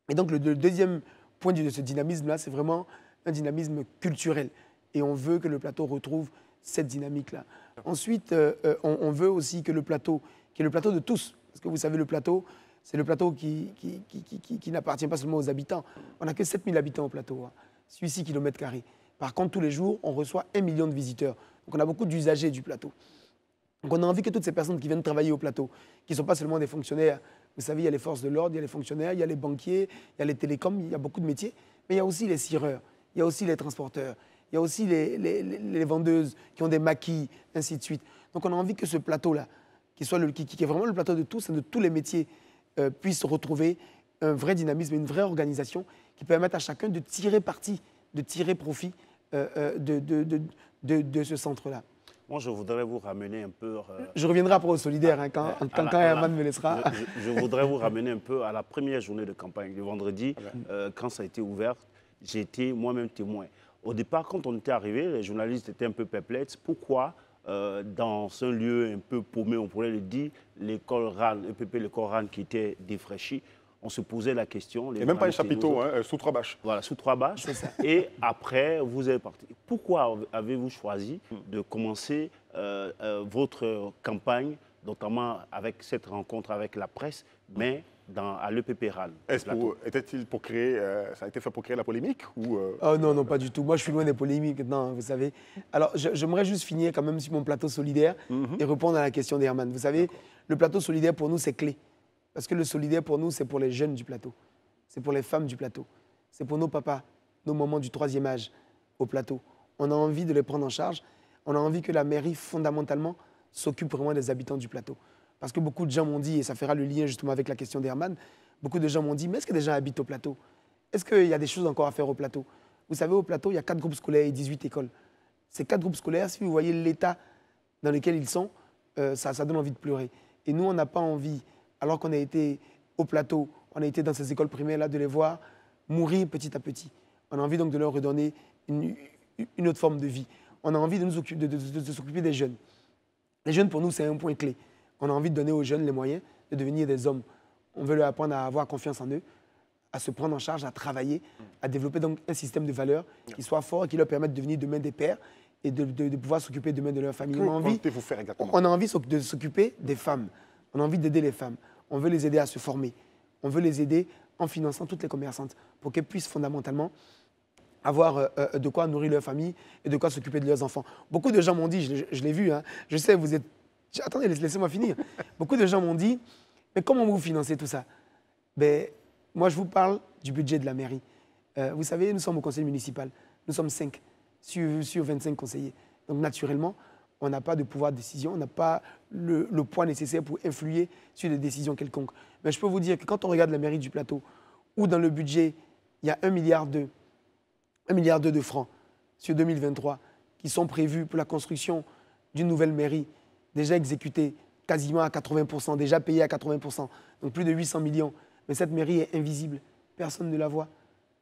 Et donc le deuxième point de ce dynamisme-là, c'est vraiment un dynamisme culturel. Et on veut que le plateau retrouve cette dynamique-là. Ensuite, on veut aussi que le plateau, qui est le plateau de tous, parce que vous savez, le plateau, c'est le plateau qui n'appartient pas seulement aux habitants. On n'a que 7000 habitants au plateau, hein, 6 km². Par contre, tous les jours, on reçoit 1 million de visiteurs. Donc on a beaucoup d'usagers du plateau. Donc on a envie que toutes ces personnes qui viennent travailler au plateau, qui ne sont pas seulement des fonctionnaires, vous savez, il y a les forces de l'ordre, il y a les fonctionnaires, il y a les banquiers, il y a les télécoms, il y a beaucoup de métiers, mais il y a aussi les cireurs, il y a aussi les transporteurs, il y a aussi les vendeuses qui ont des maquis, ainsi de suite. Donc on a envie que ce plateau-là, qui est vraiment le plateau de tous, de tous les métiers, puisse retrouver un vrai dynamisme, une vraie organisation qui permette à chacun de tirer parti, de tirer profit de ce centre-là. Moi, je voudrais vous ramener un peu... Je reviendrai après au solidaire, hein, quand Herman me laissera. Je voudrais vous ramener un peu à la première journée de campagne, le vendredi, quand ça a été ouvert. J'ai été moi-même témoin. Au départ, quand on était arrivé, les journalistes étaient un peu perplexes. Pourquoi, dans un lieu un peu paumé, on pourrait le dire, l'école RAN, l'école RAN qui était défraîchie, on se posait la question. Et même pas un chapiteau, hein, sous 3 bâches. Voilà, sous 3 bâches. Et après, vous êtes parti. Pourquoi avez-vous choisi de commencer votre campagne, notamment avec cette rencontre avec la presse, mais à l'EPP RAN? Était-il pour créer, ça a été fait pour créer la polémique ou Oh non, non, pas du tout. Moi, je suis loin des polémiques, non, vous savez. Alors, j'aimerais juste finir quand même sur mon plateau solidaire et répondre à la question d'Herman. Vous savez, le plateau solidaire, pour nous, c'est clé. Parce que le solidaire, pour nous, c'est pour les jeunes du plateau. C'est pour les femmes du plateau. C'est pour nos papas, nos mamans du 3e âge au plateau. On a envie de les prendre en charge. On a envie que la mairie, fondamentalement, s'occupe vraiment des habitants du plateau. Parce que beaucoup de gens m'ont dit, et ça fera le lien justement avec la question d'Herman, beaucoup de gens m'ont dit, mais est-ce que des gens habitent au plateau? Est-ce qu'il y a des choses encore à faire au plateau? Vous savez, au plateau, il y a 4 groupes scolaires et 18 écoles. Ces 4 groupes scolaires, si vous voyez l'état dans lequel ils sont, ça donne envie de pleurer. Et nous, on n'a pas envie, alors qu'on a été au plateau, on a été dans ces écoles primaires-là, de les voir mourir petit à petit. On a envie donc de leur redonner une autre forme de vie. On a envie de s'occuper des jeunes. Les jeunes, pour nous, c'est un point clé. On a envie de donner aux jeunes les moyens de devenir des hommes. On veut leur apprendre à avoir confiance en eux, à se prendre en charge, à travailler, à développer donc un système de valeurs qui soit fort et qui leur permette de devenir demain des pères et de pouvoir s'occuper demain de leur famille. On a envie de s'occuper des femmes. On a envie d'aider les femmes. On veut les aider à se former. On veut les aider en finançant toutes les commerçantes pour qu'elles puissent fondamentalement avoir de quoi nourrir leur famille et de quoi s'occuper de leurs enfants. Beaucoup de gens m'ont dit, je l'ai vu, hein, je sais, vous êtes... Attendez, laissez-moi finir. Beaucoup de gens m'ont dit, mais comment vous financez tout ça? Ben, moi, je vous parle du budget de la mairie. Vous savez, nous sommes au conseil municipal. Nous sommes 5 sur 25 conseillers. Donc, naturellement, on n'a pas de pouvoir de décision, on n'a pas le poids nécessaire pour influer sur des décisions quelconques. Mais je peux vous dire que quand on regarde la mairie du Plateau, où dans le budget, il y a 1,2 milliard de francs sur 2023 qui sont prévus pour la construction d'une nouvelle mairie, déjà exécutée quasiment à 80%, déjà payée à 80%, donc plus de 800 millions. Mais cette mairie est invisible, personne ne la voit,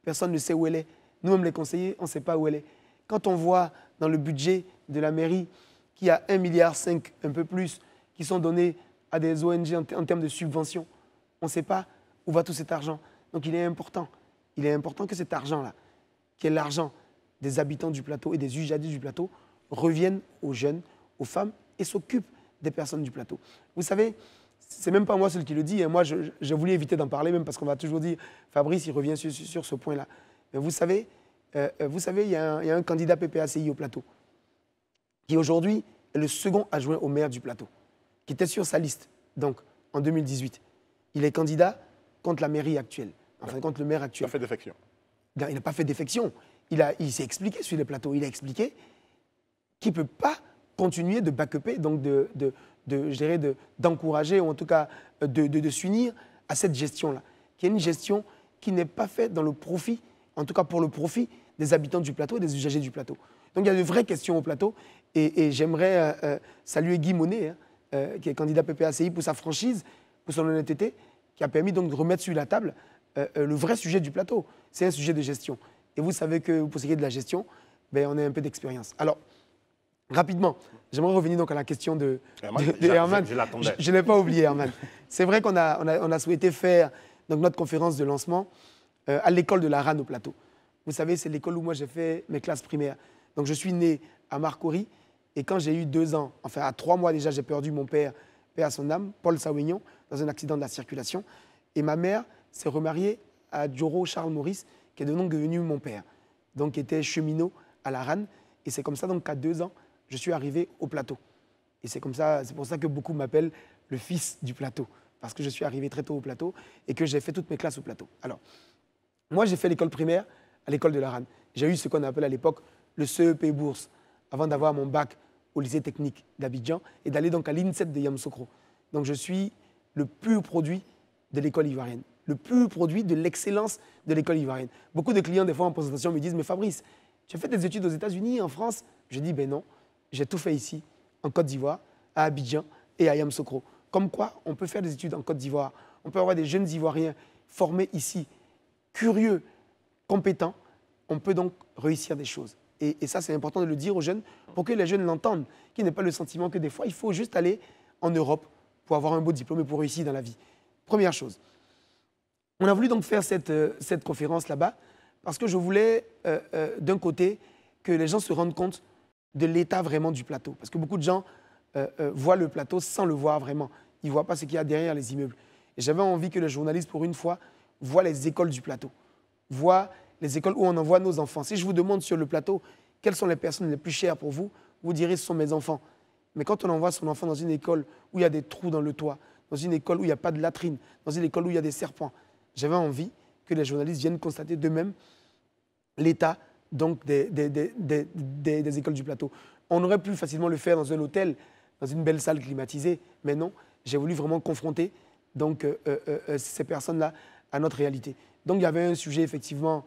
personne ne sait où elle est. Nous-mêmes les conseillers, on ne sait pas où elle est. Quand on voit dans le budget de la mairie qu'il y a 1,5 milliard, un peu plus, qui sont donnés à des ONG en termes de subventions, on ne sait pas où va tout cet argent. Donc il est important que cet argent-là, qui est l'argent des habitants du plateau et des usagers du plateau, revienne aux jeunes, aux femmes et s'occupe des personnes du plateau. Vous savez, c'est même pas moi seul qui le dit, et moi j'ai voulu éviter d'en parler même parce qu'on va toujours dire, Fabrice, il revient sur ce point-là. Mais vous savez, il y a un candidat PPACI au plateau qui aujourd'hui est le second adjoint au maire du plateau, qui était sur sa liste, donc en 2018. Il est candidat contre la mairie actuelle, enfin contre le maire actuel. Il a fait défection. Il n'a pas fait défection. Il s'est expliqué sur les plateaux. Il a expliqué qu'il ne peut pas continuer de back-upper, donc d'encourager, ou en tout cas de s'unir à cette gestion-là, qui est une gestion qui n'est pas faite dans le profit, en tout cas pour le profit des habitants du plateau et des usagers du plateau. Donc il y a de vraies questions au plateau, et j'aimerais saluer Guy Monet, qui est candidat PPACI, pour sa franchise, pour son honnêteté, qui a permis donc de remettre sur la table le vrai sujet du plateau. C'est un sujet de gestion. Et vous savez que pour ce qui est de la gestion, ben, on a un peu d'expérience. Alors, rapidement, j'aimerais revenir donc à la question de Herman. Je n'ai pas oublié Herman. C'est vrai qu'on a souhaité faire donc, notre conférence de lancement à l'école de la RAN au plateau. Vous savez, c'est l'école où moi j'ai fait mes classes primaires. Donc je suis né à Marcory, et quand j'ai eu 2 ans, enfin à 3 mois déjà, j'ai perdu mon père, paix à son âme, Paul Sawignon, dans un accident de la circulation. Et ma mère s'est remariée à Dioro Charles Maurice, qui est donc devenu mon père, donc qui était cheminot à la RAN. Et c'est comme ça donc qu'à 2 ans, je suis arrivé au plateau. Et c'est pour ça que beaucoup m'appellent le fils du plateau, parce que je suis arrivé très tôt au plateau et que j'ai fait toutes mes classes au plateau. Alors, moi j'ai fait l'école primaire à l'école de la RAN. J'ai eu ce qu'on appelait à l'époque le CEP bourse, avant d'avoir mon bac au lycée technique d'Abidjan et d'aller donc à l'INSEP de Yamoussoukro. Donc je suis le pur produit de l'école ivoirienne, le pur produit de l'excellence de l'école ivoirienne. Beaucoup de clients, des fois en présentation, me disent « Mais Fabrice, tu as fait des études aux États-Unis, en France ?» Je dis « Ben non, j'ai tout fait ici, en Côte d'Ivoire, à Abidjan et à Yamoussoukro. » Comme quoi, on peut faire des études en Côte d'Ivoire, on peut avoir des jeunes Ivoiriens formés ici, curieux, compétents, on peut donc réussir des choses. Et ça, c'est important de le dire aux jeunes pour que les jeunes l'entendent, qu'il n'ait pas le sentiment que des fois, il faut juste aller en Europe pour avoir un beau diplôme et pour réussir dans la vie. Première chose. On a voulu donc faire cette conférence là-bas parce que je voulais, d'un côté, que les gens se rendent compte de l'état vraiment du plateau. Parce que beaucoup de gens voient le plateau sans le voir vraiment. Ils ne voient pas ce qu'il y a derrière les immeubles. Et j'avais envie que les journalistes, pour une fois, voient les écoles du plateau, voient les écoles où on envoie nos enfants. Si je vous demande sur le plateau quelles sont les personnes les plus chères pour vous, vous direz ce sont mes enfants. Mais quand on envoie son enfant dans une école où il y a des trous dans le toit, dans une école où il n'y a pas de latrine, dans une école où il y a des serpents, j'avais envie que les journalistes viennent constater d'eux-mêmes l'état donc des écoles du plateau. On aurait pu facilement le faire dans un hôtel, dans une belle salle climatisée, mais non, j'ai voulu vraiment confronter donc, ces personnes-là à notre réalité. Donc il y avait un sujet effectivement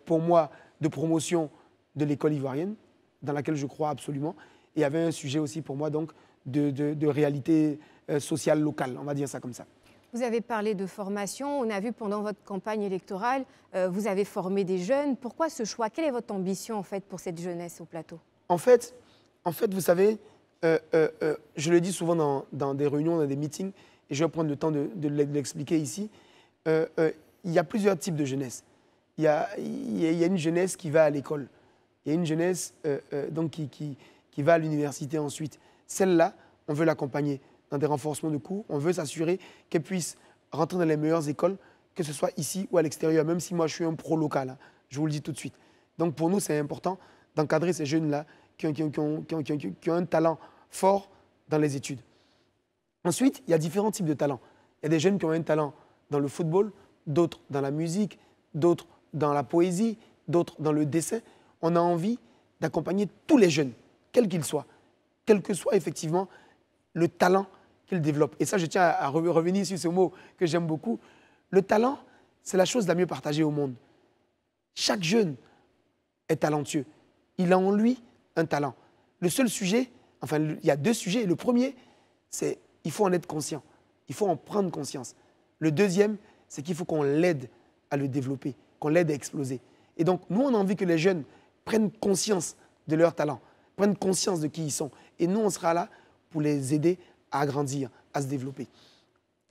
pour moi de promotion de l'école ivoirienne, dans laquelle je crois absolument, et il y avait un sujet aussi pour moi donc de réalité sociale locale, on va dire ça comme ça. Vous avez parlé de formation, on a vu pendant votre campagne électorale, vous avez formé des jeunes. Pourquoi ce choix? Quelle est votre ambition en fait pour cette jeunesse au plateau? En fait, vous savez, je le dis souvent dans des réunions, dans des meetings, et je vais prendre le temps de l'expliquer ici. Il y a plusieurs types de jeunesse. Il y a une jeunesse qui va à l'école. Il y a une jeunesse donc qui va à l'université ensuite. Celle-là, on veut l'accompagner dans des renforcements de cours. On veut s'assurer qu'elle puisse rentrer dans les meilleures écoles, que ce soit ici ou à l'extérieur, même si moi je suis un pro local, hein, je vous le dis tout de suite. Donc pour nous, c'est important d'encadrer ces jeunes-là qui ont un talent fort dans les études. Ensuite, il y a différents types de talents. Il y a des jeunes qui ont un talent dans le football, d'autres dans la musique, d'autres dans la poésie, d'autres dans le dessin. On a envie d'accompagner tous les jeunes, quels qu'ils soient, quel que soit effectivement le talent qu'ils développent. Et ça, je tiens à revenir sur ce mot que j'aime beaucoup. Le talent, c'est la chose la mieux partagée au monde. Chaque jeune est talentueux. Il a en lui un talent. Le seul sujet, enfin, il y a 2 sujets. Le premier, c'est il faut en être conscient. Il faut en prendre conscience. Le deuxième, c'est qu'il faut qu'on l'aide à le développer, qu'on l'aide à exploser. Et donc, nous, on a envie que les jeunes prennent conscience de leur talent, prennent conscience de qui ils sont. Et nous, on sera là pour les aider à grandir, à se développer.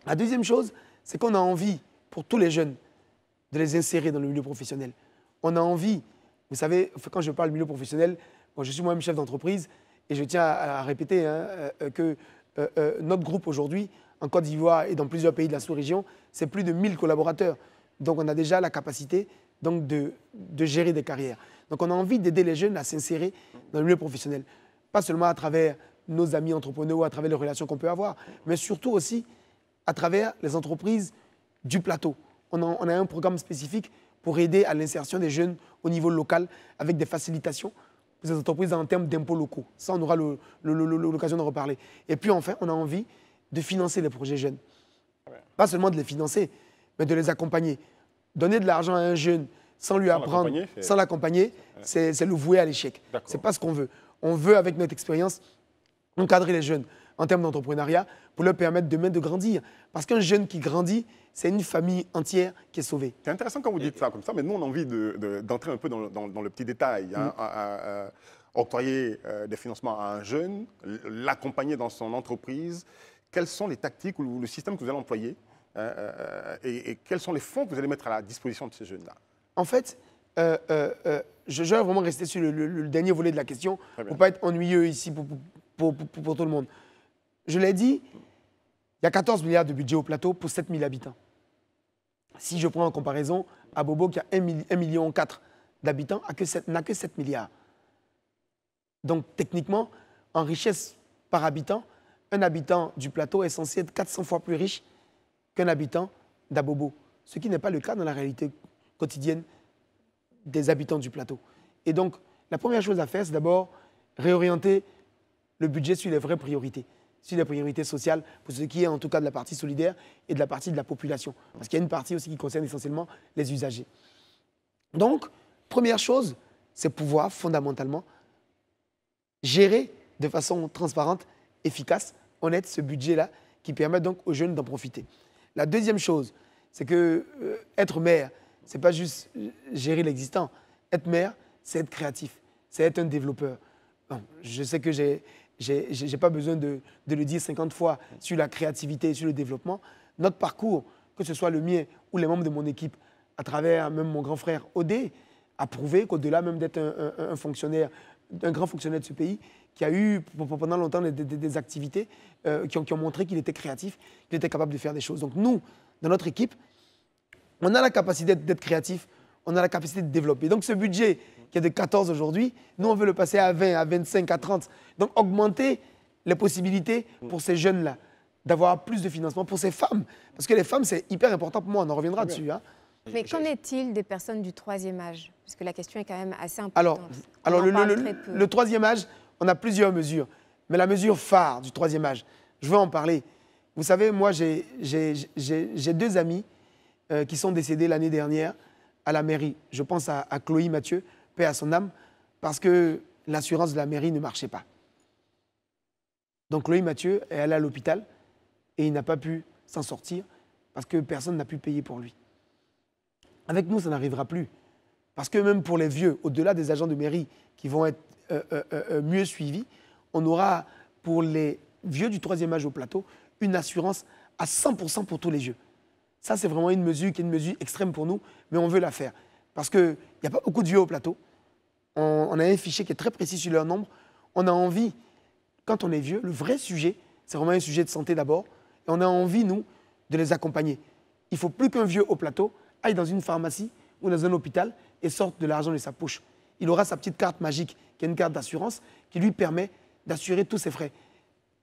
La deuxième chose, c'est qu'on a envie, pour tous les jeunes, de les insérer dans le milieu professionnel. On a envie, vous savez, quand je parle milieu professionnel, moi, je suis moi-même chef d'entreprise et je tiens à répéter que notre groupe aujourd'hui, en Côte d'Ivoire et dans plusieurs pays de la sous-région, c'est plus de 1000 collaborateurs. Donc, on a déjà la capacité donc, de gérer des carrières. Donc, on a envie d'aider les jeunes à s'insérer dans le milieu professionnel. Pas seulement à travers nos amis entrepreneurs ou à travers les relations qu'on peut avoir, mais surtout aussi à travers les entreprises du plateau. On a un programme spécifique pour aider à l'insertion des jeunes au niveau local avec des facilitations pour ces entreprises en termes d'impôts locaux. Ça, on aura l'occasion d'en reparler. Et puis enfin, on a envie de financer les projets jeunes. Pas seulement de les financer, mais de les accompagner. Donner de l'argent à un jeune sans lui apprendre, sans l'accompagner, c'est le vouer à l'échec. Ce n'est pas ce qu'on veut. On veut, avec notre expérience, encadrer les jeunes en termes d'entrepreneuriat pour leur permettre demain de grandir. Parce qu'un jeune qui grandit, c'est une famille entière qui est sauvée. C'est intéressant quand vous dites ça comme ça, mais nous, on a envie d'entrer un peu dans le petit détail. Octroyer des financements à un jeune, l'accompagner dans son entreprise. Quelles sont les tactiques ou le système que vous allez employer et quels sont les fonds que vous allez mettre à la disposition de ces jeunes-là? En fait, je vais vraiment rester sur le dernier volet de la question pour ne pas être ennuyeux ici pour tout le monde. Je l'ai dit, il y a 14 milliards de budget au plateau pour 7 000 habitants. Si je prends en comparaison, Abobo, qui a 1,4 million d'habitants, n'a que 7 milliards. Donc, techniquement, en richesse par habitant, un habitant du plateau est censé être 400 fois plus riche qu'un habitant d'Abobo, ce qui n'est pas le cas dans la réalité quotidienne des habitants du plateau. Et donc, la première chose à faire, c'est d'abord réorienter le budget sur les vraies priorités, sur les priorités sociales, pour ce qui est en tout cas de la partie solidaire et de la partie de la population. Parce qu'il y a une partie aussi qui concerne essentiellement les usagers. Donc, première chose, c'est pouvoir fondamentalement gérer de façon transparente, efficace, honnête ce budget-là qui permet donc aux jeunes d'en profiter. La deuxième chose, c'est que être maire, ce n'est pas juste gérer l'existant. Être maire, c'est être créatif, c'est être un développeur. Bon, je sais que je n'ai pas besoin de le dire 50 fois sur la créativité et sur le développement. Notre parcours, que ce soit le mien ou les membres de mon équipe, à travers même mon grand frère Odé, a prouvé qu'au-delà même d'être un fonctionnaire, un grand fonctionnaire de ce pays, qui a eu pendant longtemps des activités qui ont montré qu'il était créatif, qu'il était capable de faire des choses. Donc nous, dans notre équipe, on a la capacité d'être créatif, on a la capacité de développer. Donc ce budget qui est de 14 aujourd'hui, nous on veut le passer à 20, à 25, à 30. Donc augmenter les possibilités pour ces jeunes-là, d'avoir plus de financement pour ces femmes. Parce que les femmes, c'est hyper important pour moi, on en reviendra dessus. Hein. Mais qu'en est-il des personnes du troisième âge? Parce que la question est quand même assez importante. Alors le troisième âge, on a plusieurs mesures. Mais la mesure phare du troisième âge, je veux en parler. Vous savez, moi, j'ai 2 amis qui sont décédés l'année dernière à la mairie. Je pense à Chloé Mathieu, paix à son âme, parce que l'assurance de la mairie ne marchait pas. Donc Chloé Mathieu est allé à l'hôpital et il n'a pas pu s'en sortir parce que personne n'a pu payer pour lui. Avec nous, ça n'arrivera plus. Parce que même pour les vieux, au-delà des agents de mairie qui vont être mieux suivis, on aura pour les vieux du troisième âge au plateau une assurance à 100% pour tous les vieux. Ça, c'est vraiment une mesure qui est une mesure extrême pour nous, mais on veut la faire. Parce qu'il n'y a pas beaucoup de vieux au plateau. On a un fichier qui est très précis sur leur nombre. On a envie, quand on est vieux, le vrai sujet, c'est vraiment un sujet de santé d'abord, et on a envie, nous, de les accompagner. Il ne faut plus qu'un vieux au plateau aille dans une pharmacie ou dans un hôpital et sorte de l'argent de sa poche. Il aura sa petite carte magique, qui est une carte d'assurance, qui lui permet d'assurer tous ses frais.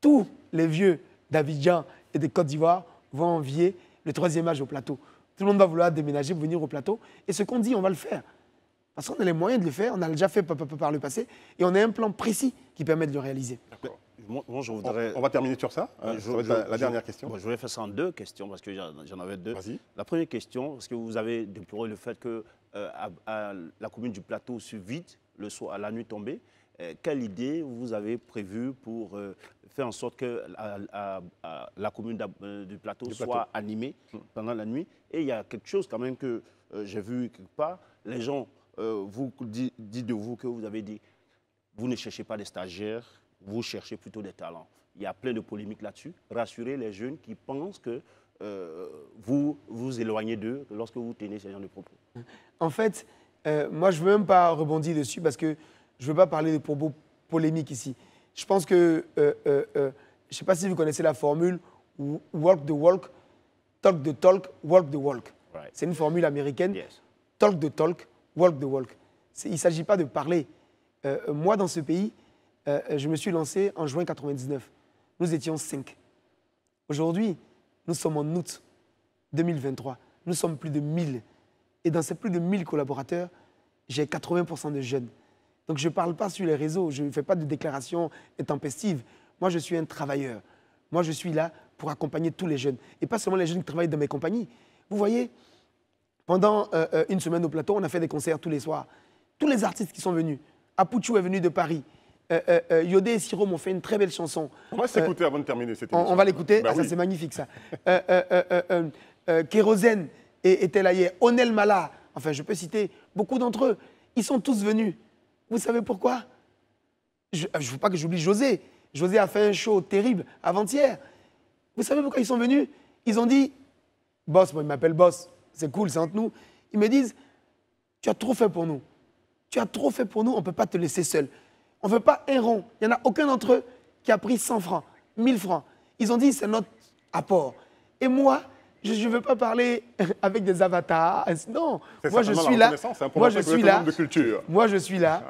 Tous les vieux d'Abidjan et de Côte d'Ivoire vont envier le troisième âge au plateau. Tout le monde va vouloir déménager pour venir au plateau. Et ce qu'on dit, on va le faire. Parce qu'on a les moyens de le faire, on a déjà fait par le passé, et on a un plan précis qui permet de le réaliser. D'accord. Moi, je voudrais... On va terminer sur ça. Ça va être la dernière question. Je voulais faire ça en 2 questions, parce que j'en avais 2. Vas-y. La première question, parce que vous avez déploré le fait que à la commune du Plateau se vide le soir, à la nuit tombée. Quelle idée vous avez prévue pour faire en sorte que la commune du Plateau soit animée pendant la nuit? Et il y a quelque chose quand même que j'ai vu quelque part. Les gens vous disent de vous que vous avez dit, vous ne cherchez pas des stagiaires, vous cherchez plutôt des talents. Il y a plein de polémiques là-dessus. Rassurez les jeunes qui pensent que vous vous éloignez d'eux lorsque vous tenez ce genre de propos. En fait, moi, je ne veux même pas rebondir dessus parce que je ne veux pas parler de propos polémiques ici. Je pense que, je ne sais pas si vous connaissez la formule walk the walk, talk the talk, walk the walk. Right. C'est une formule américaine. Yes. Talk the talk, walk the walk. Il ne s'agit pas de parler. Moi, dans ce pays, je me suis lancé en juin 1999. Nous étions 5. Aujourd'hui, nous sommes en août 2023. Nous sommes plus de 1000. Et dans ces plus de 1000 collaborateurs, j'ai 80% de jeunes. Donc je ne parle pas sur les réseaux, je ne fais pas de déclarations intempestives. Moi, je suis un travailleur. Moi, je suis là pour accompagner tous les jeunes. Et pas seulement les jeunes qui travaillent dans mes compagnies. Vous voyez, pendant une semaine au plateau, on a fait des concerts tous les soirs. Tous les artistes qui sont venus. Apouchou est venu de Paris. Yodé et Siro m'ont fait une très belle chanson. On va s'écouter avant de terminer cette émission. On va l'écouter. Bah Ça, oui. c'est magnifique, ça. Kérosène était là hier. Onel Mala. Enfin, je peux citer beaucoup d'entre eux. Ils sont tous venus. Vous savez pourquoi? Je ne veux pas que j'oublie José. José a fait un show terrible avant-hier. Vous savez pourquoi ils sont venus? Ils ont dit, boss, moi, ils m'appellent boss, c'est cool, c'est entre nous. Ils me disent, tu as trop fait pour nous. Tu as trop fait pour nous, on ne peut pas te laisser seul. On ne veut pas un rond. Il n'y en a aucun d'entre eux qui a pris 100 francs, 1000 francs. Ils ont dit, c'est notre apport. Et moi, je ne veux pas parler avec des avatars. Non, moi je suis là. Moi je suis là. Moi je suis là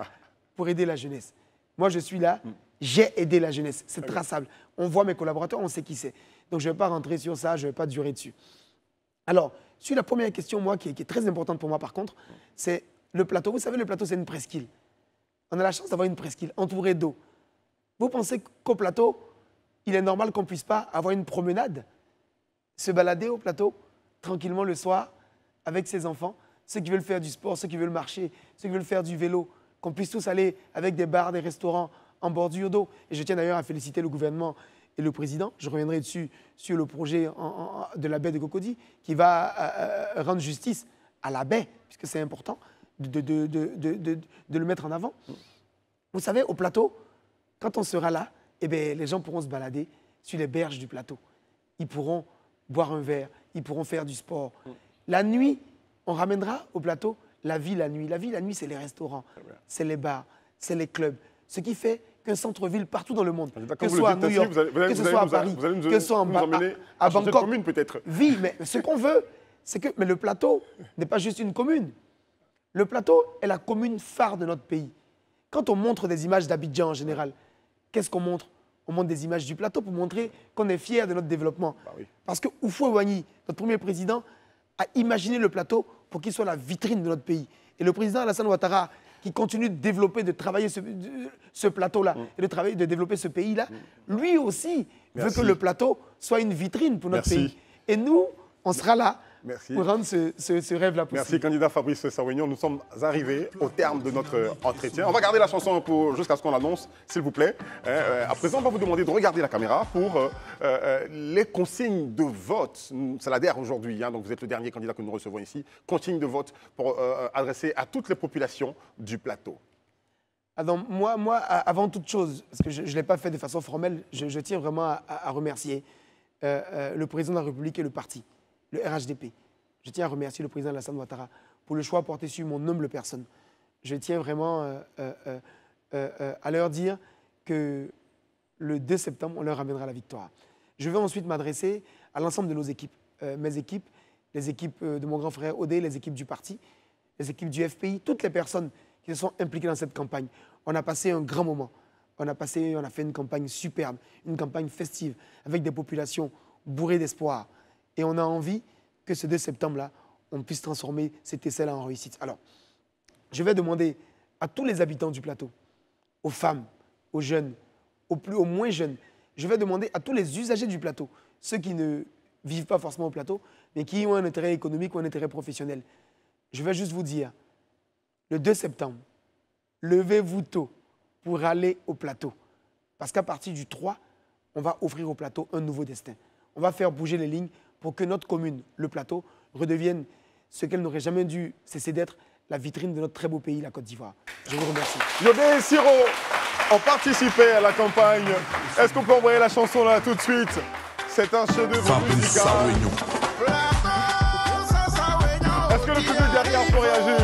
pour aider la jeunesse. Moi je suis là. J'ai aidé la jeunesse. C'est traçable. On voit mes collaborateurs, on sait qui c'est. Donc je ne vais pas rentrer sur ça, je ne vais pas durer dessus. Alors, sur la première question, moi, qui est très importante pour moi par contre, c'est le plateau. Vous savez, le plateau, c'est une presqu'île. On a la chance d'avoir une presqu'île entourée d'eau. Vous pensez qu'au plateau, il est normal qu'on ne puisse pas avoir une promenade? Se balader au plateau, tranquillement le soir, avec ses enfants, ceux qui veulent faire du sport, ceux qui veulent marcher, ceux qui veulent faire du vélo, qu'on puisse tous aller avec des bars, des restaurants en bordure d'eau. Et je tiens d'ailleurs à féliciter le gouvernement et le président. Je reviendrai dessus sur le projet de la baie de Cocody qui va rendre justice à la baie, puisque c'est important de le mettre en avant. Vous savez, au plateau, quand on sera là, eh bien, les gens pourront se balader sur les berges du plateau. Ils pourront boire un verre, ils pourront faire du sport. La nuit, on ramènera au plateau la vie la nuit. La vie la nuit, c'est les restaurants, c'est les bars, c'est les clubs. Ce qui fait qu'un centre-ville partout dans le monde, que ce soit à New York, que ce soit à Paris, que ce soit à Bangkok, commune peut-être. Oui, mais ce qu'on veut, c'est que mais le plateau n'est pas juste une commune. Le plateau est la commune phare de notre pays. Quand on montre des images d'Abidjan en général, qu'est-ce qu'on montre? On montre des images du plateau pour montrer qu'on est fier de notre développement. Bah oui. Parce que Houphouët-Boigny, notre premier président, a imaginé le plateau pour qu'il soit la vitrine de notre pays. Et le président Alassane Ouattara, qui continue de développer, de travailler ce plateau-là, et de développer ce pays-là, lui aussi veut que le plateau soit une vitrine pour notre pays. Et nous, on sera là pour rendre ce rêve-là possible. Merci, candidat Fabrice Sarwegnon. Nous sommes arrivés au terme de notre entretien. On va garder la chanson jusqu'à ce qu'on l'annonce, s'il vous plaît. À présent, on va vous demander de regarder la caméra pour les consignes de vote. C'est la dernière aujourd'hui, hein, donc vous êtes le dernier candidat que nous recevons ici. Consignes de vote pour adresser à toutes les populations du plateau. Alors, moi, avant toute chose, parce que je ne l'ai pas fait de façon formelle, je tiens vraiment à remercier le président de la République et le parti, le RHDP. Je tiens à remercier le président Alassane Ouattara pour le choix porté sur mon humble personne. Je tiens vraiment à leur dire que le 2 septembre, on leur ramènera la victoire. Je vais ensuite m'adresser à l'ensemble de nos équipes, mes équipes, les équipes de mon grand frère Odé, les équipes du parti, les équipes du FPI, toutes les personnes qui se sont impliquées dans cette campagne. On a passé un grand moment. On a fait une campagne superbe, une campagne festive, avec des populations bourrées d'espoir. Et on a envie que ce 2 septembre-là, on puisse transformer cet essai-là en réussite. Alors, je vais demander à tous les habitants du plateau, aux femmes, aux jeunes, aux moins jeunes, je vais demander à tous les usagers du plateau, ceux qui ne vivent pas forcément au plateau, mais qui ont un intérêt économique ou un intérêt professionnel. Je vais juste vous dire, le 2 septembre, levez-vous tôt pour aller au plateau. Parce qu'à partir du 3, on va offrir au plateau un nouveau destin. On va faire bouger les lignes pour que notre commune, le plateau, redevienne ce qu'elle n'aurait jamais dû cesser d'être, la vitrine de notre très beau pays, la Côte d'Ivoire. Je vous remercie. Yodé et Siro ont participé à la campagne. Est-ce qu'on peut envoyer la chanson là tout de suite? C'est un chef-d'œuvre musical. Est-ce que le public derrière peut réagir?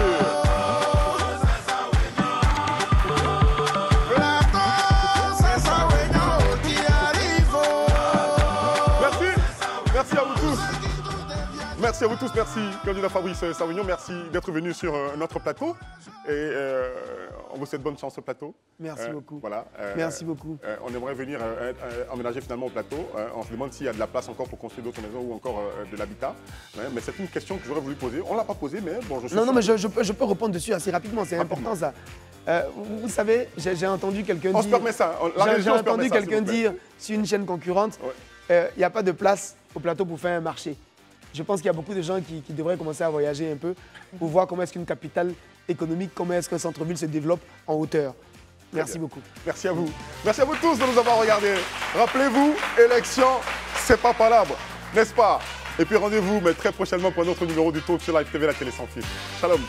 Merci à vous tous, merci candidat Fabrice Sarwegnon, merci d'être venu sur notre plateau et on vous souhaite bonne chance au plateau. Merci beaucoup. Voilà, merci beaucoup. On aimerait venir emménager finalement au plateau. On se demande s'il y a de la place encore pour construire d'autres maisons ou encore de l'habitat. Mais c'est une question que j'aurais voulu poser. On ne l'a pas posée, mais bon, je suis Non, mais je peux répondre dessus assez rapidement, c'est important ça. Vous savez, j'ai entendu quelqu'un dire... On se permet ça. J'ai entendu quelqu'un dire, sur une chaîne concurrente, il n'y a pas de place au plateau pour faire un marché. Je pense qu'il y a beaucoup de gens qui devraient commencer à voyager un peu pour voir comment est-ce qu'une capitale économique, comment est-ce qu'un centre-ville se développe en hauteur. Merci beaucoup. Merci à vous. Merci à vous tous de nous avoir regardés. Rappelez-vous, élection, c'est pas palabre, n'est-ce pas? Et puis rendez-vous mais très prochainement pour un autre numéro du Talk sur Live TV, la télé sans fil. Shalom.